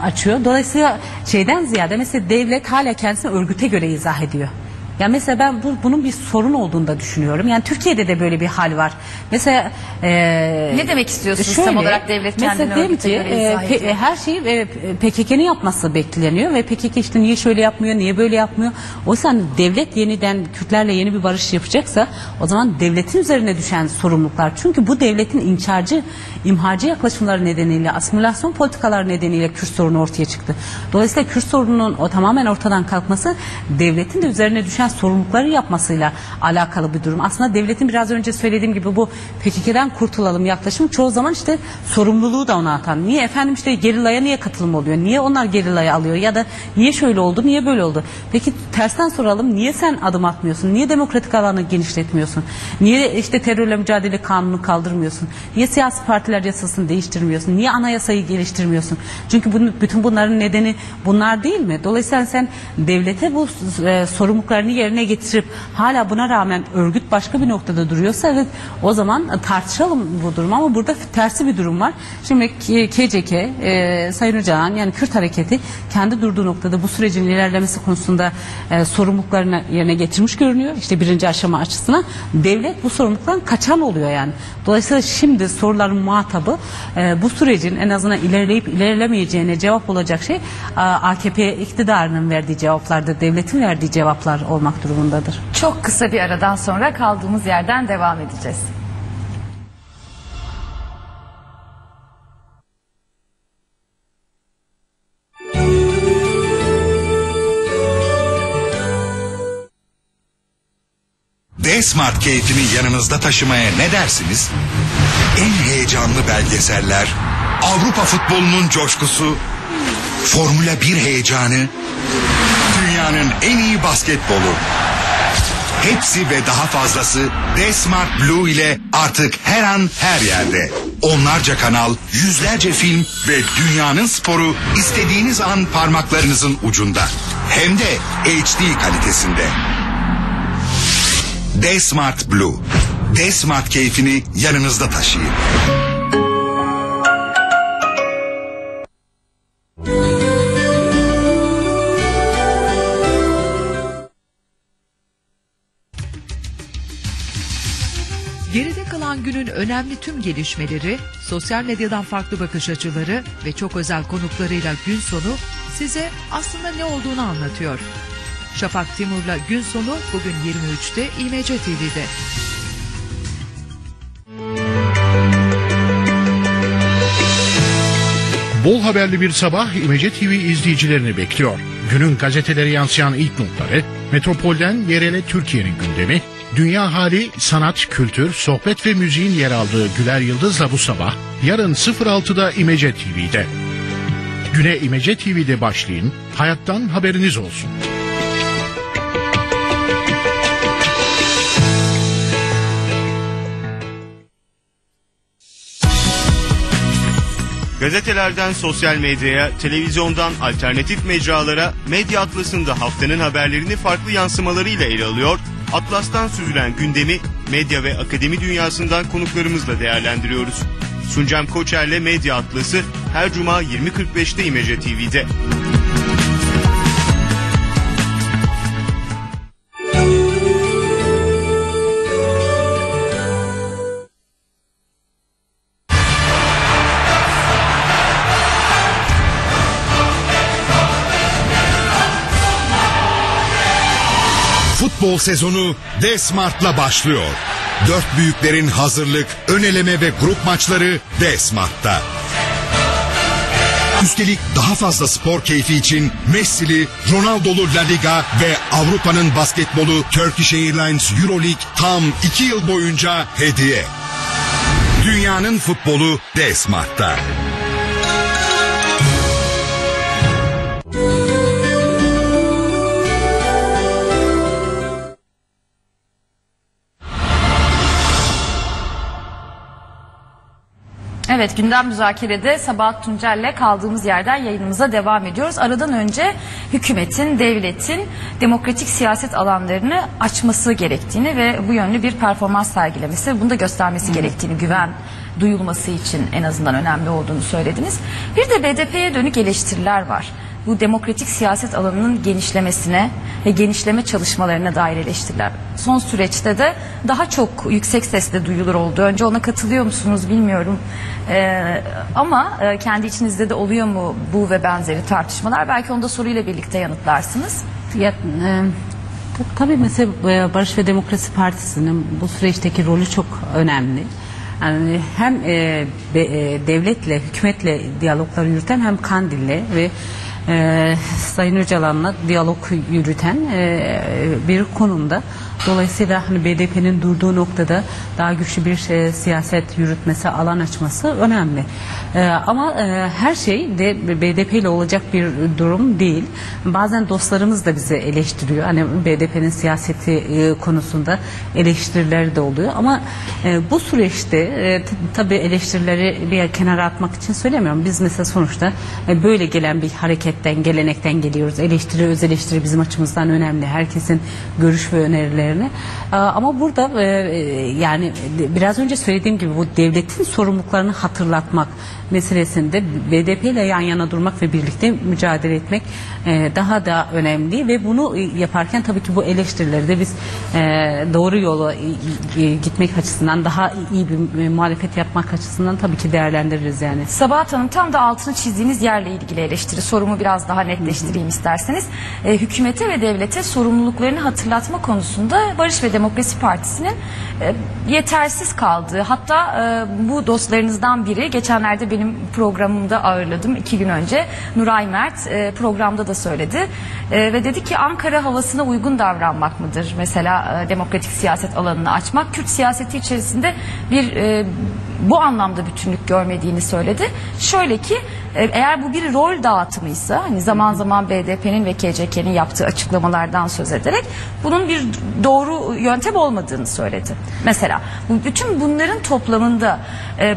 açıyor. Dolayısıyla şeyden ziyade mesela devlet hala kendisini örgüte göre izah ediyor. Ya mesela ben bunun bir sorun olduğunu da düşünüyorum. Yani Türkiye'de de böyle bir hal var. Mesela ne demek istiyorsunuz tam olarak devlet kendini örgüte göre izah ediyor? Her şeyi PKK'nin yapması bekleniyor ve PKK işte niye şöyle yapmıyor, niye böyle yapmıyor? Oysa devlet yeniden Kürtlerle yeni bir barış yapacaksa o zaman devletin üzerine düşen sorumluluklar. Çünkü bu devletin imhacı yaklaşımları nedeniyle, asimilasyon politikaları nedeniyle Kürt sorunu ortaya çıktı. Dolayısıyla Kürt sorununun tamamen ortadan kalkması devletin de üzerine düşen sorumlulukları yapmasıyla alakalı bir durum. Aslında devletin biraz önce söylediğim gibi bu PKK'den kurtulalım yaklaşımı çoğu zaman işte sorumluluğu da ona atan. Niye efendim işte gerillaya niye katılım oluyor? Niye onlar gerillaya alıyor? Ya da niye şöyle oldu? Niye böyle oldu? Peki tersten soralım. Niye sen adım atmıyorsun? Niye demokratik alanı genişletmiyorsun? Niye işte terörle mücadele kanunu kaldırmıyorsun? Niye siyasi partiler yasasını değiştirmiyorsun? Niye anayasayı geliştirmiyorsun? Çünkü bütün bunların nedeni bunlar değil mi? Dolayısıyla sen devlete bu sorumluluklarını yerine getirip hala buna rağmen örgüt başka bir noktada duruyorsa, evet, o zaman tartışalım bu durumu, ama burada tersi bir durum var. Şimdi KCK, Sayın Öcalan, yani Kürt hareketi kendi durduğu noktada bu sürecin ilerlemesi konusunda sorumluluklarını yerine getirmiş görünüyor. İşte birinci aşama açısından devlet bu sorumluluktan kaçan oluyor yani. Dolayısıyla şimdi soruların muhatabı bu sürecin en azından ilerleyip ilerlemeyeceğine cevap olacak şey AKP iktidarının verdiği cevaplardır, devletin verdiği cevaplar olmak durumundadır. Çok kısa bir aradan sonra kaldığımız yerden devam edeceğiz. D-Smart keyfini yanınızda taşımaya ne dersiniz? En heyecanlı belgeseller, Avrupa futbolunun coşkusu, Formula 1 heyecanı, dünyanın en iyi basketbolu. Hepsi ve daha fazlası D-Smart Blue ile artık her an her yerde. Onlarca kanal, yüzlerce film ve dünyanın sporu istediğiniz an parmaklarınızın ucunda. Hem de HD kalitesinde. D-Smart Blue. D-Smart keyfini yanınızda taşıyın. Geride kalan günün önemli tüm gelişmeleri, sosyal medyadan farklı bakış açıları ve çok özel konuklarıyla gün sonu size aslında ne olduğunu anlatıyor. Şafak Timur'la gün sonu bugün 23'te İMC TV'de. Bol haberli bir sabah İMC TV izleyicilerini bekliyor. Günün gazetelere yansıyan ilk notları, metropolden yerele Türkiye'nin gündemi, Dünya hali, sanat, kültür, sohbet ve müziğin yer aldığı Güler Yıldız'la bu sabah yarın 06'da İmece TV'de. Güne İmece TV'de başlayın, hayattan haberiniz olsun. Gazetelerden sosyal medyaya, televizyondan alternatif mecralara, Medya Atlas'ında haftanın haberlerini farklı yansımalarıyla ele alıyor, Atlas'tan süzülen gündemi medya ve akademi dünyasından konuklarımızla değerlendiriyoruz. Suncem Koçer'le Medya Atlası her cuma 20.45'te İmece TV'de. Futbol sezonu D-Smart'la başlıyor. Dört büyüklerin hazırlık, ön eleme ve grup maçları D-Smart'ta. Üstelik daha fazla spor keyfi için Messi'li, Ronaldo'lu La Liga ve Avrupa'nın basketbolu Turkish Airlines Euroleague tam 2 yıl boyunca hediye. Dünyanın futbolu D-Smart'ta. Evet, gündem müzakerede Sabahat Tuncel'le kaldığımız yerden yayınımıza devam ediyoruz. Aradan önce hükümetin, devletin demokratik siyaset alanlarını açması gerektiğini ve bu yönlü bir performans sergilemesi, bunu da göstermesi gerektiğini, güven duyulması için en azından önemli olduğunu söylediniz. Bir de BDP'ye dönük eleştiriler var. Bu demokratik siyaset alanının genişlemesine ve genişleme çalışmalarına dair eleştiriler. Son süreçte de daha çok yüksek sesle duyulur oldu. Önce ona katılıyor musunuz bilmiyorum. Ama kendi içinizde de oluyor mu bu ve benzeri tartışmalar? Belki onu da soruyla birlikte yanıtlarsınız. Tabii mesela Barış ve Demokrasi Partisi'nin bu süreçteki rolü çok önemli. Yani hem devletle, hükümetle diyaloglar yürüten hem Kandil'le ve Sayın Öcalan'la diyalog yürüten bir konumda. Dolayısıyla hani BDP'nin durduğu noktada daha güçlü bir siyaset yürütmesi, alan açması önemli. Ama her şey de BDP ile olacak bir durum değil. Bazen dostlarımız da bizi eleştiriyor. Hani BDP'nin siyaseti konusunda eleştirileri de oluyor. Ama bu süreçte tabii eleştirileri bir kenara atmak için söylemiyorum. Biz mesela sonuçta böyle gelen bir hareketten, gelenekten geliyoruz. Eleştiri, öz eleştiri bizim açımızdan önemli. Herkesin görüş ve önerileri. Ama burada yani biraz önce söylediğim gibi bu devletin sorumluluklarını hatırlatmak meselesinde BDP ile yan yana durmak ve birlikte mücadele etmek daha da önemli ve bunu yaparken tabii ki bu eleştirileri de biz doğru yola gitmek açısından, daha iyi bir muhalefet yapmak açısından tabii ki değerlendiririz yani. Sabahat Hanım, tam da altını çizdiğiniz yerle ilgili eleştiri. Sorumu biraz daha netleştireyim isterseniz. Hükümete ve devlete sorumluluklarını hatırlatma konusunda Barış ve Demokrasi Partisi'nin yetersiz kaldığı, hatta bu dostlarınızdan biri geçenlerde benim programımda ağırladım 2 gün önce, Nuray Mert programda da söyledi ve dedi ki Ankara havasına uygun davranmak mıdır mesela demokratik siyaset alanını açmak? Kürt siyaseti içerisinde bir bu anlamda bütünlük görmediğini söyledi. Şöyle ki eğer bu bir rol dağıtımıysa, hani zaman zaman BDP'nin ve KCK'nin yaptığı açıklamalardan söz ederek bunun bir doğru yöntem olmadığını söyledi. Mesela bütün bunların toplamında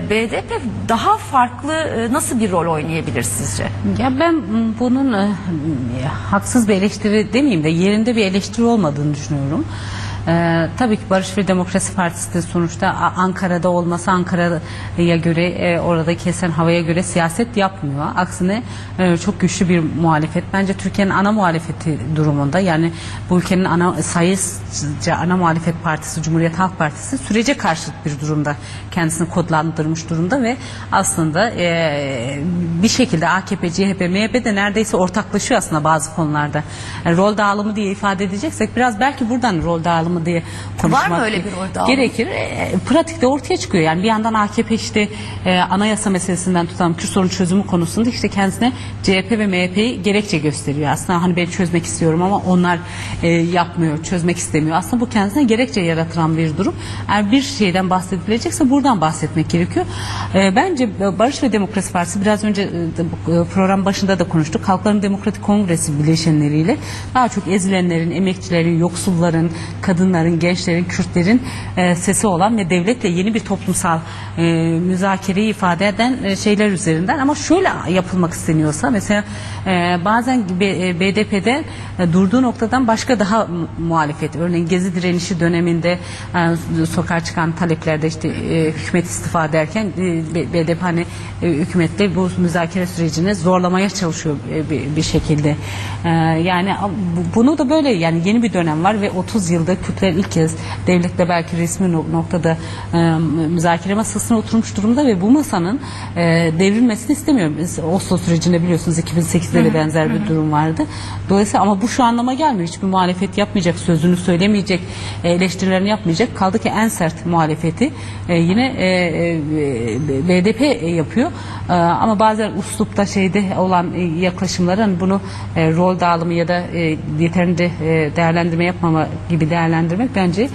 BDP daha farklı nasıl bir rol oynayabilir sizce? Ya ben bunun haksız bir eleştiri demeyeyim de yerinde bir eleştiri olmadığını düşünüyorum. Tabii ki Barış ve Demokrasi Partisi de sonuçta Ankara'da olması, Ankara'ya göre oradaki esen havaya göre siyaset yapmıyor. Aksine çok güçlü bir muhalefet. Bence Türkiye'nin ana muhalefeti durumunda, yani bu ülkenin sayısızca ana muhalefet partisi Cumhuriyet Halk Partisi sürece karşıt bir durumda. Kendisini kodlandırmış durumda ve aslında bir şekilde AKP, CHP, MHP de neredeyse ortaklaşıyor aslında bazı konularda. Yani rol dağılımı diye ifade edeceksek biraz belki buradan rol dağılımı dağılımı diye konuşmak Var mı öyle bir rol dağılımı? gerekir. Pratikte ortaya çıkıyor. Yani bir yandan AKP işte anayasa meselesinden tutan Kürt sorun çözümü konusunda işte kendisine CHP ve MHP'yi gerekçe gösteriyor. Aslında hani ben çözmek istiyorum ama onlar yapmıyor, çözmek istemiyor. Aslında bu kendisine gerekçe yaratılan bir durum. Eğer bir şeyden bahsedilecekse buradan bahsetmek gerekiyor. Bence Barış ve Demokrasi Partisi, biraz önce program başında da konuştuk. Halkların Demokratik Kongresi bileşenleriyle daha çok ezilenlerin, emekçilerin, yoksulların, kadınların, gençlerin, Kürtlerin sesi olan ve devletle yeni bir toplumsal müzakereyi ifade eden şeyler üzerinden, ama şöyle yapılmak isteniyorsa mesela bazen BDP'de durduğu noktadan başka daha muhalefet, örneğin Gezi direnişi döneminde sokağa çıkan taleplerde işte hükümet istifa derken BDP hani hükümetle bu müzakere sürecini zorlamaya çalışıyor bir şekilde. Yani bunu da böyle, yani yeni bir dönem var ve 30 yılda Kürtler ilk kez devletle belki resmi noktada müzakere masasına oturmuş durumda ve bu masanın devrilmesini istemiyorum. Oslo sürecinde biliyorsunuz 2008'de de benzer bir durum vardı. Dolayısıyla ama bu şu anlama gelmiyor. Hiçbir muhalefet yapmayacak, sözünü söylemeyecek, eleştirilerini yapmayacak. Kaldı ki en sert muhalefeti yine BDP yapıyor. Ama bazen uslupta şeyde olan yaklaşımları, hani bunu rol dağılımı ya da yeterince değerlendirme yapmama gibi değerlendirmek bence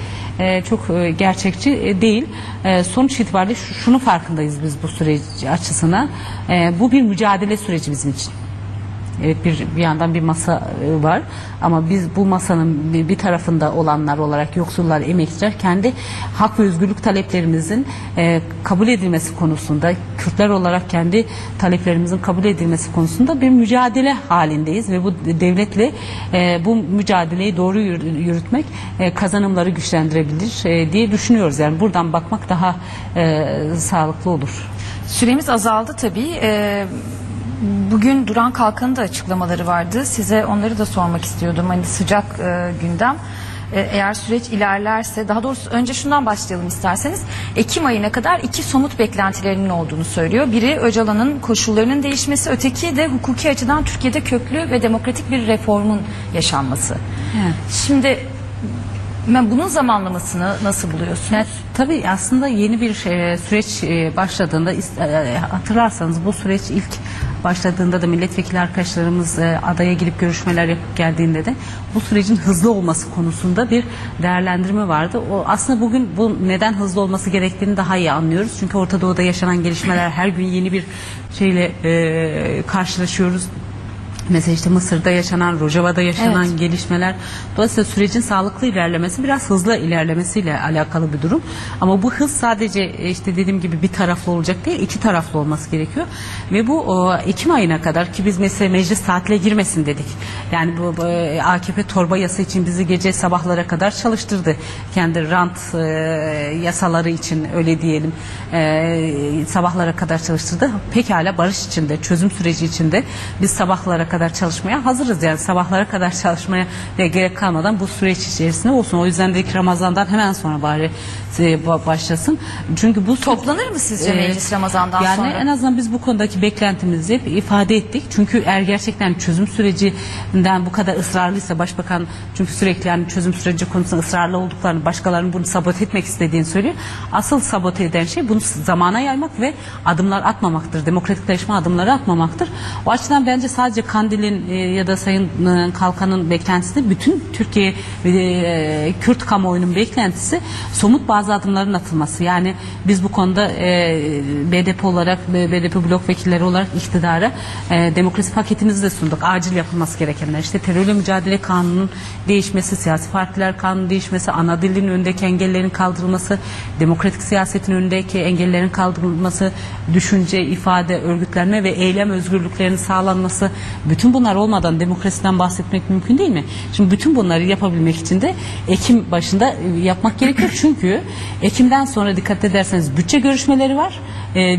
çok gerçekçi değil. Sonuç itibariyle şunu farkındayız biz bu süreç açısından. Bu bir mücadele süreci bizim için. Evet, bir yandan bir masa var ama biz bu masanın bir tarafında olanlar olarak yoksullar, emekçiler kendi hak ve özgürlük taleplerimizin kabul edilmesi konusunda, Kürtler olarak kendi taleplerimizin kabul edilmesi konusunda bir mücadele halindeyiz ve bu devletle bu mücadeleyi doğru yürütmek kazanımları güçlendirebilir diye düşünüyoruz. Yani buradan bakmak daha sağlıklı olur. Süremiz azaldı tabii. Bugün Duran Kalkan'ın da açıklamaları vardı. Size onları da sormak istiyordum. Hani sıcak gündem. Eğer süreç ilerlerse, daha doğrusu önce şundan başlayalım isterseniz. Ekim ayına kadar iki somut beklentilerinin olduğunu söylüyor. Biri Öcalan'ın koşullarının değişmesi, öteki de hukuki açıdan Türkiye'de köklü ve demokratik bir reformun yaşanması. Evet. Şimdi bunun zamanlamasını nasıl buluyorsunuz? Evet, tabii aslında yeni bir süreç başladığında, hatırlarsanız bu süreç ilk başladığında da milletvekili arkadaşlarımız adaya gidip görüşmeler yapıp geldiğinde de bu sürecin hızlı olması konusunda bir değerlendirme vardı. O aslında bugün bu neden hızlı olması gerektiğini daha iyi anlıyoruz. Çünkü Orta Doğu'da yaşanan gelişmeler, her gün yeni bir şeyle karşılaşıyoruz. Mesela işte Mısır'da yaşanan, Rojava'da yaşanan gelişmeler. Dolayısıyla sürecin sağlıklı ilerlemesi biraz hızlı ilerlemesiyle alakalı bir durum. Ama bu hız sadece işte dediğim gibi bir taraflı olacak değil, iki taraflı olması gerekiyor. Ve bu Ekim ayına kadar, ki biz mesela meclis tatile girmesin dedik. Yani bu AKP torba yasa için bizi gece sabahlara kadar çalıştırdı. Kendi rant yasaları için öyle diyelim. Sabahlara kadar çalıştırdı. Pekala barış içinde, çözüm süreci içinde biz sabahlara kadar çalışmaya hazırız. Yani sabahlara kadar çalışmaya gerek kalmadan bu süreç içerisinde olsun. O yüzden dedik Ramazan'dan hemen sonra bari başlasın. Çünkü bu toplanır mı sizce meclis Ramazan'dan sonra? Yani en azından biz bu konudaki beklentimizi hep ifade ettik. Çünkü eğer gerçekten çözüm sürecinden bu kadar ısrarlıysa başbakan, çünkü sürekli yani çözüm süreci konusunda ısrarlı olduklarını, başkalarının bunu sabote etmek istediğini söylüyor. Asıl sabote eden şey bunu zamana yaymak ve adımlar atmamaktır. Demokratikleşme adımları atmamaktır. O açıdan bence sadece Kandil'in ya da Sayın Kalkan'ın beklentisi de bütün Türkiye Kürt kamuoyunun beklentisi somut bazı adımların atılması. Yani biz bu konuda BDP olarak, BDP blok vekilleri olarak iktidara demokrasi paketimizi de sunduk. Acil yapılması gerekenler. İşte terörle mücadele kanunun değişmesi, siyasi partiler kanunun değişmesi, ana dilin önündeki engellerin kaldırılması, demokratik siyasetin önündeki engellerin kaldırılması, düşünce, ifade, örgütlenme ve eylem özgürlüklerinin sağlanması. Bütün bunlar olmadan demokrasiden bahsetmek mümkün değil mi? Şimdi bütün bunları yapabilmek için de Ekim başında yapmak gerekiyor. Çünkü Ekim'den sonra dikkat ederseniz bütçe görüşmeleri var.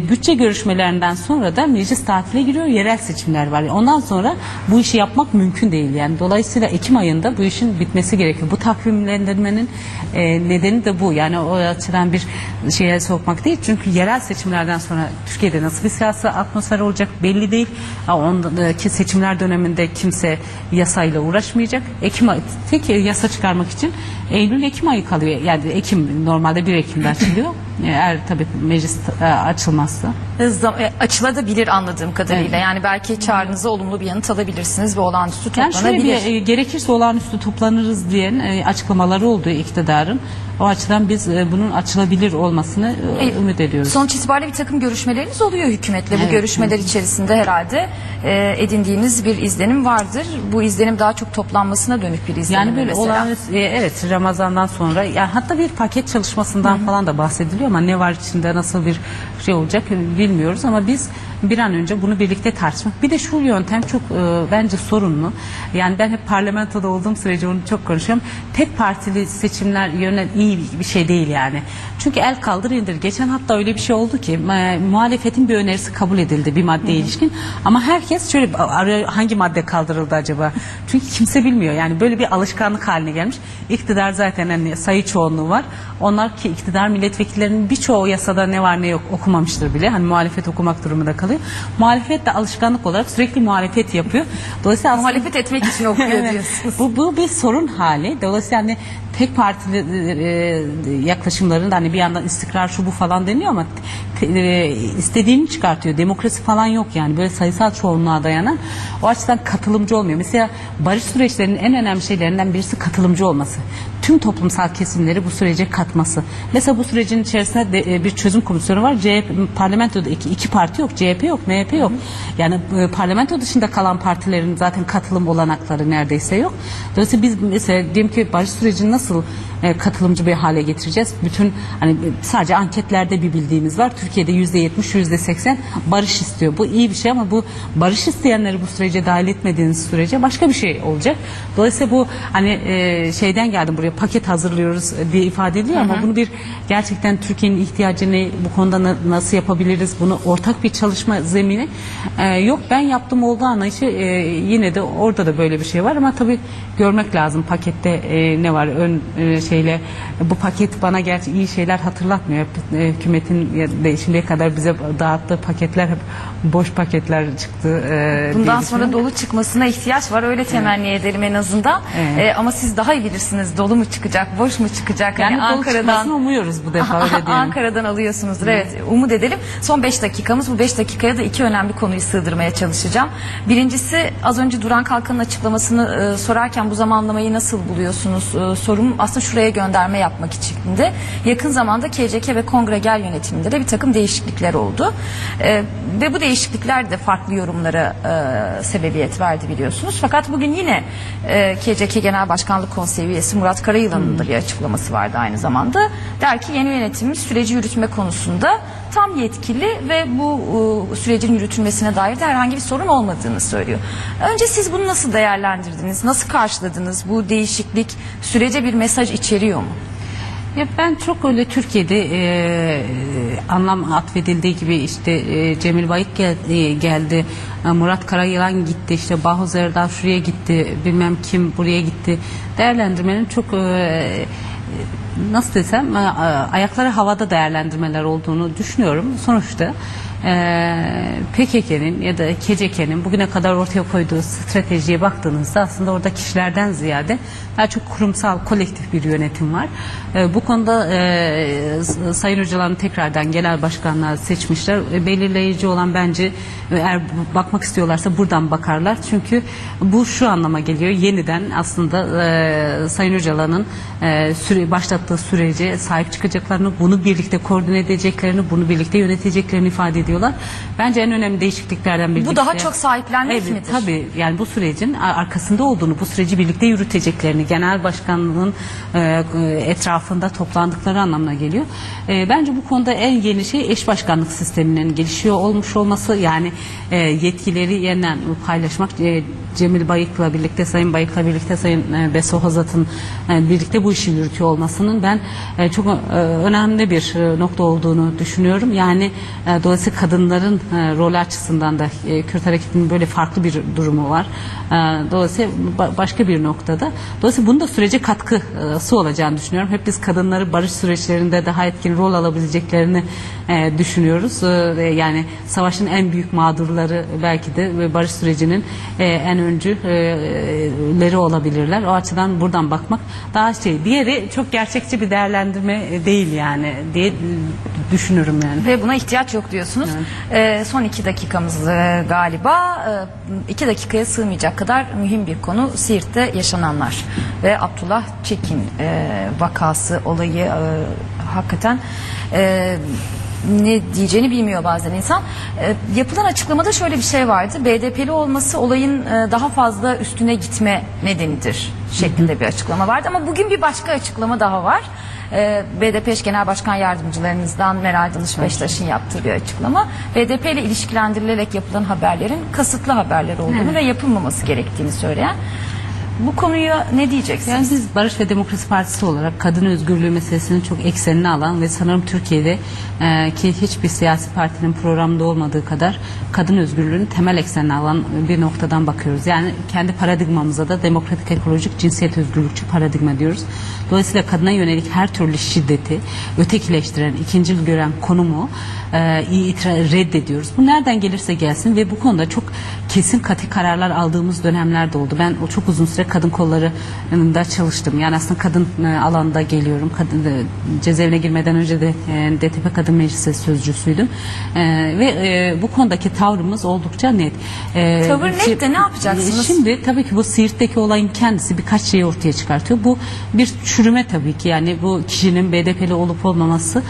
Bütçe görüşmelerinden sonra da meclis tatile giriyor, yerel seçimler var. Ondan sonra bu işi yapmak mümkün değil yani. Dolayısıyla Ekim ayında bu işin bitmesi gerekiyor. Bu takvimlendirmenin nedeni de bu. Yani o açıdan bir şeye sokmak değil. Çünkü yerel seçimlerden sonra Türkiye'de nasıl bir siyasi atmosfer olacak belli değil. Ondaki seçimler döneminde kimse yasayla uğraşmayacak. Tek yasa çıkarmak için Eylül-Ekim ayı kalıyor. Yani Ekim normalde 1 Ekim'de açılıyor. Eğer tabii meclis açılmazsa. Açılabilir anladığım kadarıyla. Evet. Yani belki çağrınıza olumlu bir yanıt alabilirsiniz ve olağanüstü Yani toplanabilir. şöyle gerekirse olağanüstü toplanırız diyen açıklamaları oldu iktidarın. O açıdan biz bunun açılabilir olmasını ümit ediyoruz. Sonuç itibariyle bir takım görüşmeleriniz oluyor hükümetle. Bu Evet, görüşmeler içerisinde herhalde edindiğiniz bir izlenim vardır. Bu izlenim daha çok toplanmasına dönük bir izlenim. Yani böyle olağanüstü evet, Ramazan'dan sonra yani hatta bir paket çalışmasından falan da bahsediliyor ama ne var içinde, nasıl bir şey olacak bilmiyoruz ama biz bir an önce bunu birlikte tartışmak. Bir de şu yöntem çok bence sorunlu. Yani ben hep parlamentoda olduğum sürece onu çok konuşuyorum. Tek partili seçimler iyi bir şey değil yani. Çünkü el kaldır indir. Geçen hatta öyle bir şey oldu ki muhalefetin bir önerisi kabul edildi bir maddeye ilişkin. Ama herkes şöyle arıyor, hangi madde kaldırıldı acaba? Çünkü kimse bilmiyor. Yani böyle bir alışkanlık haline gelmiş. İktidar zaten hani sayı çoğunluğu var. Onlar ki iktidar milletvekillerinin birçoğu yasada ne var ne yok okumamıştır bile. Hani muhalefet okumak durumunda kalıyor. Muhalefet de alışkanlık olarak sürekli muhalefet yapıyor. Dolayısıyla muhalefet etmek için okuyor evet, diyorsunuz. bu bir sorun hali. Dolayısıyla hani tek partili yaklaşımların da hani bir yandan istikrar şu bu falan deniyor ama istediğini çıkartıyor. Demokrasi falan yok yani. Böyle sayısal çoğunluğa dayanan. O açıdan katılımcı olmuyor. Mesela barış süreçlerinin en önemli şeylerinden birisi katılımcı olması. Tüm toplumsal kesimleri bu sürece katması. Mesela bu sürecin içerisinde bir çözüm komisyonu var. Parlamentoda iki parti yok. CHP yok, MHP yok. Yani parlamento dışında kalan partilerin zaten katılım olanakları neredeyse yok. Dolayısıyla biz mesela diyelim ki barış sürecini nasıl katılımcı bir hale getireceğiz? Bütün hani sadece anketlerde bir bildiğimiz var. Türkiye'de %70, %80 barış istiyor. Bu iyi bir şey ama bu barış isteyenleri bu sürece dahil etmediğiniz sürece başka bir şey olacak. Dolayısıyla bu hani şeyden geldim buraya paket hazırlıyoruz diye ifade ediliyor ama bunu bir gerçekten Türkiye'nin ihtiyacı ne, bu konuda nasıl yapabiliriz? Bunu ortak bir çalışma zemini yok. Ben yaptım olduğu anlayışı yine de orada da böyle bir şey var ama tabii görmek lazım pakette ne var ön şeyle. Bu paket bana gerçi iyi şeyler hatırlatmıyor. Hükümetin de şimdiye kadar bize dağıttığı paketler hep boş paketler çıktı. Bundan sonra dolu çıkmasına ihtiyaç var. Öyle temenni edelim en azından. Evet. Ama siz daha iyi bilirsiniz. Dolu mu çıkacak, boş mu çıkacak? Yani hani dolu çıkmasını umuyoruz bu defa öyle diyelim. Ankara'dan alıyorsunuzdur. Evet, umut edelim. Son 5 dakikamız. Bu 5 dakikaya da 2 önemli konuyu sığdırmaya çalışacağım. Birincisi az önce Duran Kalkan'ın açıklamasını sorarken bu zamanlamayı nasıl buluyorsunuz? Sorum aslında şuraya gönderme yapmak içindi. Yakın zamanda KCK ve Kongre Gel yönetiminde de bir takım değişiklikler oldu. Ve bu değişiklikler de farklı yorumlara sebebiyet verdi biliyorsunuz. Fakat bugün yine KCK Genel Başkanlık Konseyi üyesi Murat Karayılan'ın da bir açıklaması vardı aynı zamanda. Der ki yeni yönetimimiz süreci yürütme konusunda tam yetkili ve bu sürecin yürütülmesine dair de herhangi bir sorun olmadığını söylüyor. Önce siz bunu nasıl değerlendirdiniz? Nasıl karşıladınız? Bu değişiklik sürece bir mesaj içeriyor mu? Ya ben çok öyle Türkiye'de anlam atfedildiği gibi işte Cemil Bayık geldi, Murat Karayılan gitti, işte Bahoz Erdal şuraya gitti, bilmem kim buraya gitti. Değerlendirmenin çok nasıl desem ayakları havada değerlendirmeler olduğunu düşünüyorum. Sonuçta PKK'nin ya da KCK'nin bugüne kadar ortaya koyduğu stratejiye baktığınızda aslında orada kişilerden ziyade daha çok kurumsal, kolektif bir yönetim var. Bu konuda Sayın Öcalan'ı tekrardan genel başkanlığa seçmişler. Belirleyici olan bence eğer bakmak istiyorlarsa buradan bakarlar. Çünkü bu şu anlama geliyor. Yeniden aslında Sayın Öcalan'ın başlattığı sürece sahip çıkacaklarını, bunu birlikte koordine edeceklerini, bunu birlikte yöneteceklerini ifade ediyor. ediyorlar. Bence en önemli değişikliklerden biri. Bu daha çok sahiplenmek evet, midir? Tabii yani bu sürecin arkasında olduğunu, bu süreci birlikte yürüteceklerini, genel başkanlığın etrafında toplandıkları anlamına geliyor. Bence bu konuda en yeni şey eş başkanlık sisteminin gelişiyor olmuş olması, yani yetkileri yeniden paylaşmak. Cemil Bayık'la birlikte, Sayın Bayık'la birlikte Sayın Beso Hazat'ın birlikte bu işi yürütüyor olmasının ben çok önemli bir nokta olduğunu düşünüyorum. Yani dolayısıyla kadınların rolü açısından da Kürt hareketinin böyle farklı bir durumu var. Dolayısıyla başka bir noktada. Dolayısıyla bunun da sürece katkısı olacağını düşünüyorum. Hep biz kadınları barış süreçlerinde daha etkin rol alabileceklerini düşünüyoruz. Yani savaşın en büyük mağdurları belki de barış sürecinin en öncüleri olabilirler. O açıdan buradan bakmak daha diğeri çok gerçekçi bir değerlendirme değil yani diye düşünürüm yani. Ve buna ihtiyaç yok diyorsunuz. Son 2 dakikamız galiba. 2 dakikaya sığmayacak kadar mühim bir konu. Siirt'te yaşananlar ve Abdullah Çekin vakası, olayı hakikaten ne diyeceğini bilmiyor bazen insan. Yapılan açıklamada şöyle bir şey vardı. BDP'li olması olayın daha fazla üstüne gitme nedenidir şeklinde bir açıklama vardı. Ama bugün bir başka açıklama daha var. BDP eş genel başkan yardımcılarınızdan Meral Danış Beştaş'ın yaptığı bir açıklama. BDP ile ilişkilendirilerek yapılan haberlerin kasıtlı haberler olduğunu ve yapılmaması gerektiğini söyleyen. Bu konuya ne diyeceksiniz? Yani biz Barış ve Demokrasi Partisi olarak kadın özgürlüğü meselesinin çok eksenini alan ve sanırım Türkiye'de ki hiçbir siyasi partinin programında olmadığı kadar kadın özgürlüğünün temel eksenini alan bir noktadan bakıyoruz. Yani kendi paradigmamıza da demokratik, ekolojik, cinsiyet özgürlükçü paradigma diyoruz. Dolayısıyla kadına yönelik her türlü şiddeti ötekileştiren, ikincil gören konumu reddediyoruz. Bu nereden gelirse gelsin ve bu konuda çok kesin katı kararlar aldığımız dönemler de oldu. Ben o çok uzun süre kadın kollarında çalıştım. Yani aslında kadın alanda geliyorum. Cezaevine girmeden önce de DTP Kadın Meclisi sözcüsüydüm. Ve bu konudaki tavrımız oldukça net. Tavır net de ne yapacaksınız? Şimdi tabii ki bu Siirt'teki olayın kendisi birkaç şeyi ortaya çıkartıyor. Bu bir çürüme tabii ki. Yani bu kişinin BDP'li olup olmaması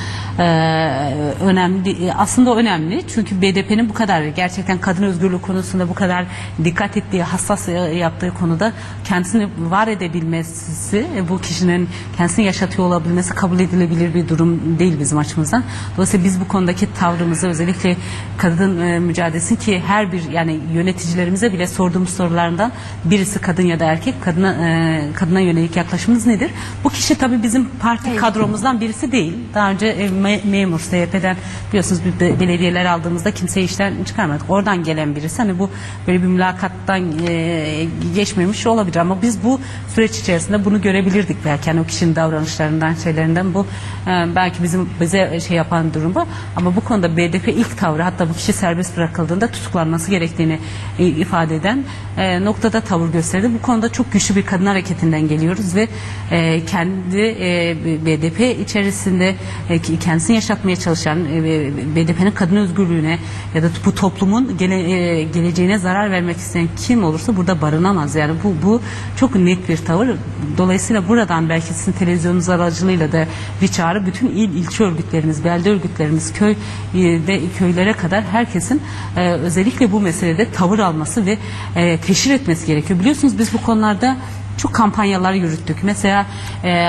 önemli. Aslında önemli. Çünkü BDP'nin bu kadar gerçekten kadın özgürlüğü konusunda bu kadar dikkat ettiği, hassas yaptığı konuda kendisini var edebilmesi, bu kişinin kendisini yaşatıyor olabilmesi kabul edilebilir bir durum değil bizim açımızdan. Dolayısıyla biz bu konudaki tavrımızı, özellikle kadın mücadelesi ki her bir yani yöneticilerimize bile sorduğumuz sorularından birisi kadın ya da erkek, kadına yönelik yaklaşımınız nedir? Bu kişi tabii bizim parti kadromuzdan birisi değil. Daha önce memur CHP'den biliyorsunuz bir belediyeler aldığımızda kimseyi işten çıkarmadık. Oradan gelen birisi. Hani bu böyle bir mülakattan geçmemiş olabilir ama biz bu süreç içerisinde bunu görebilirdik belki. Yani o kişinin davranışlarından, şeylerinden bu belki bize şey yapan durum bu. Ama bu konuda BDP ilk tavrı, hatta bu kişi serbest bırakıldığında tutuklanması gerektiğini ifade eden noktada tavır gösterdi. Bu konuda çok güçlü bir kadın hareketinden geliyoruz ve kendi BDP içerisinde kendisini yaşatmaya çalışan BDP'nin kadın özgürlüğüne ya da bu toplumun geleceğine zarar vermek isteyen kim olursa burada barınamaz. Yani bu çok net bir tavır. Dolayısıyla buradan belki sizin televizyonunuz aracılığıyla da bir çağrı, bütün ilçe örgütlerimiz, belde örgütlerimiz, köylere kadar herkesin özellikle bu meselede tavır alması ve teşhir etmesi gerekiyor. Biliyorsunuz biz bu konularda çok kampanyalar yürüttük. Mesela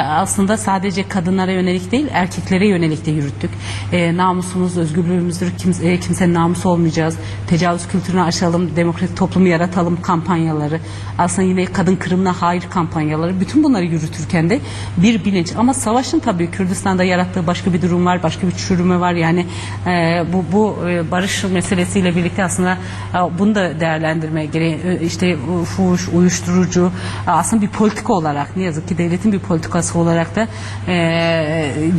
aslında sadece kadınlara yönelik değil, erkeklere yönelik de yürüttük. Namusumuz, özgürlüğümüzdür, kimsenin namusu olmayacağız, tecavüz kültürünü aşalım, demokratik toplumu yaratalım kampanyaları. Aslında yine kadın kırımına hayır kampanyaları. Bütün bunları yürütürken de bir bilinç. Ama savaşın tabii Kürdistan'da yarattığı başka bir durum var, başka bir çürüme var. Yani bu barış meselesiyle birlikte aslında bunu da değerlendirmeye gereği. İşte fuhuş, uyuşturucu, aslında bir politika olarak, ne yazık ki devletin bir politikası olarak da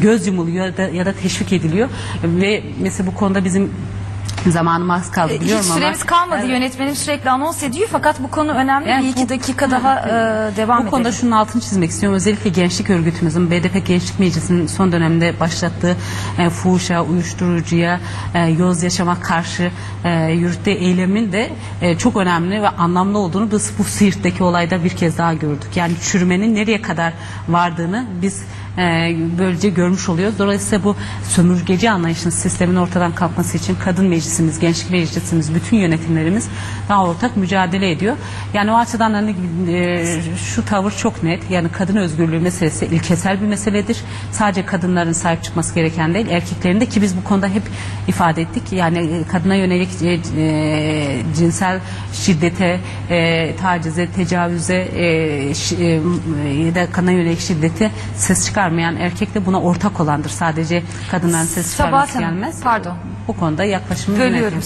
göz yumuluyor ya da teşvik ediliyor ve mesela bu konuda bizim zamanım az kaldı biliyorum ama. Hiç süremiz kalmadı. Yönetmenim sürekli anons ediyor fakat bu konu önemli. Yani bir iki dakika daha devam edelim. Bu konuda şunun altını çizmek istiyorum. Özellikle gençlik örgütümüzün BDP Gençlik Meclisi'nin son dönemde başlattığı fuhuşa, uyuşturucuya, yoz yaşama karşı yürüttüğü eylemin de çok önemli ve anlamlı olduğunu biz bu Siirt'teki olayda bir kez daha gördük. Yani çürümenin nereye kadar vardığını biz böylece görmüş oluyoruz. Dolayısıyla bu sömürgeci anlayışın, sistemin ortadan kalkması için kadın meclisimiz, gençlik meclisimiz, bütün yönetimlerimiz daha ortak mücadele ediyor. Yani o açıdan hani, şu tavır çok net. Yani kadın özgürlüğü meselesi ilkesel bir meseledir. Sadece kadınların sahip çıkması gereken değil, erkeklerin de, ki biz bu konuda hep ifade ettik. Yani kadına yönelik cinsel şiddete, tacize, tecavüze ya da kadına yönelik şiddete ses çıkarmayan erkek de buna ortak olandır. Sadece kadınların ses çıkarması Sabahat Hanım, gelmez. pardon. Bu konuda yaklaşımı Bölüyorum.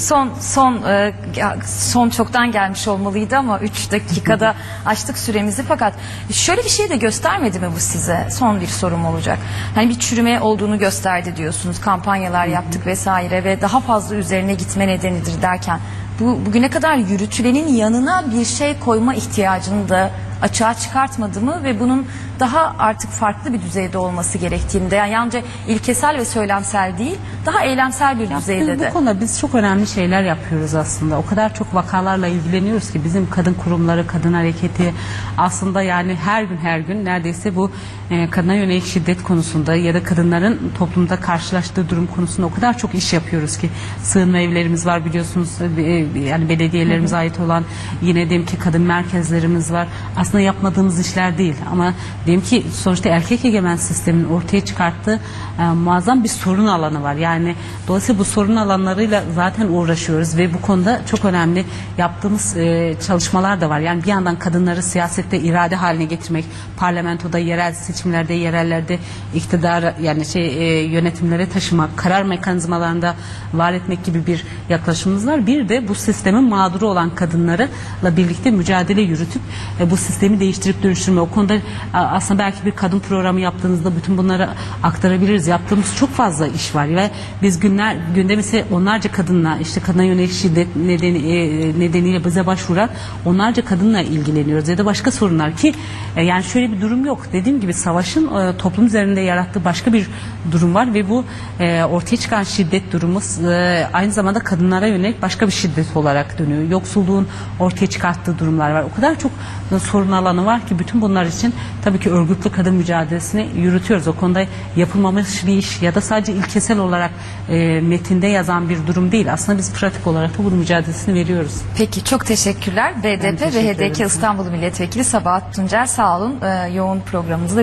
Son çoktan gelmiş olmalıydı ama 3 dakikada açtık süremizi. Fakat şöyle bir şey de göstermedi mi bu size? Son bir sorum olacak. Hani bir çürüme olduğunu gösterdi diyorsunuz. Kampanyalar yaptık vesaire ve daha fazla üzerine gitme nedenidir derken bugüne kadar yürütülenin yanına bir şey koyma ihtiyacını da açığa çıkartmadı mı ve bunun daha artık farklı bir düzeyde olması gerektiğinde, yani yalnızca ilkesel ve söylemsel değil, daha eylemsel bir düzeyde de. Bu konuda biz çok önemli şeyler yapıyoruz aslında. O kadar çok vakalarla ilgileniyoruz ki bizim kadın kurumları, kadın hareketi aslında yani her gün neredeyse bu kadına yönelik şiddet konusunda ya da kadınların toplumda karşılaştığı durum konusunda o kadar çok iş yapıyoruz ki. Sığınma evlerimiz var biliyorsunuz, yani belediyelerimize ait olan, yine diyelim ki kadın merkezlerimiz var. Aslında yapmadığımız işler değil ama diyelim ki sonuçta erkek egemen sistemin ortaya çıkarttığı muazzam bir sorun alanı var. Yani dolayısıyla bu sorun alanlarıyla zaten uğraşıyoruz ve bu konuda çok önemli yaptığımız çalışmalar da var. Yani bir yandan kadınları siyasette irade haline getirmek, parlamentoda, yerel seçimlerde, yerellerde iktidar, yani yönetimlere taşımak, karar mekanizmalarında var etmek gibi bir yaklaşımımız var. Bir de bu sistemin mağduru olan kadınlarla birlikte mücadele yürütüp bu sistemi değiştirip dönüştürme. O konuda aslında belki bir kadın programı yaptığınızda bütün bunları aktarabiliriz. Yaptığımız çok fazla iş var ve biz günde mesela onlarca kadınla, işte kadına yönelik şiddet nedeniyle bize başvuran onlarca kadınla ilgileniyoruz ya da başka sorunlar ki yani şöyle bir durum yok. Dediğim gibi savaşın toplum üzerinde yarattığı başka bir durum var ve bu ortaya çıkan şiddet durumu aynı zamanda kadınlara yönelik başka bir şiddet olarak dönüyor. Yoksulluğun ortaya çıkarttığı durumlar var. O kadar çok sorun alanı var ki bütün bunlar için tabii ki örgütlü kadın mücadelesini yürütüyoruz. O konuda yapılmamış bir iş ya da sadece ilkesel olarak metinde yazan bir durum değil. Aslında biz pratik olarak da bunun mücadelesini veriyoruz. Peki, çok teşekkürler. BDP ve HDK İstanbul Milletvekili Sabahat Tuncel, sağ olun. Yoğun programımızda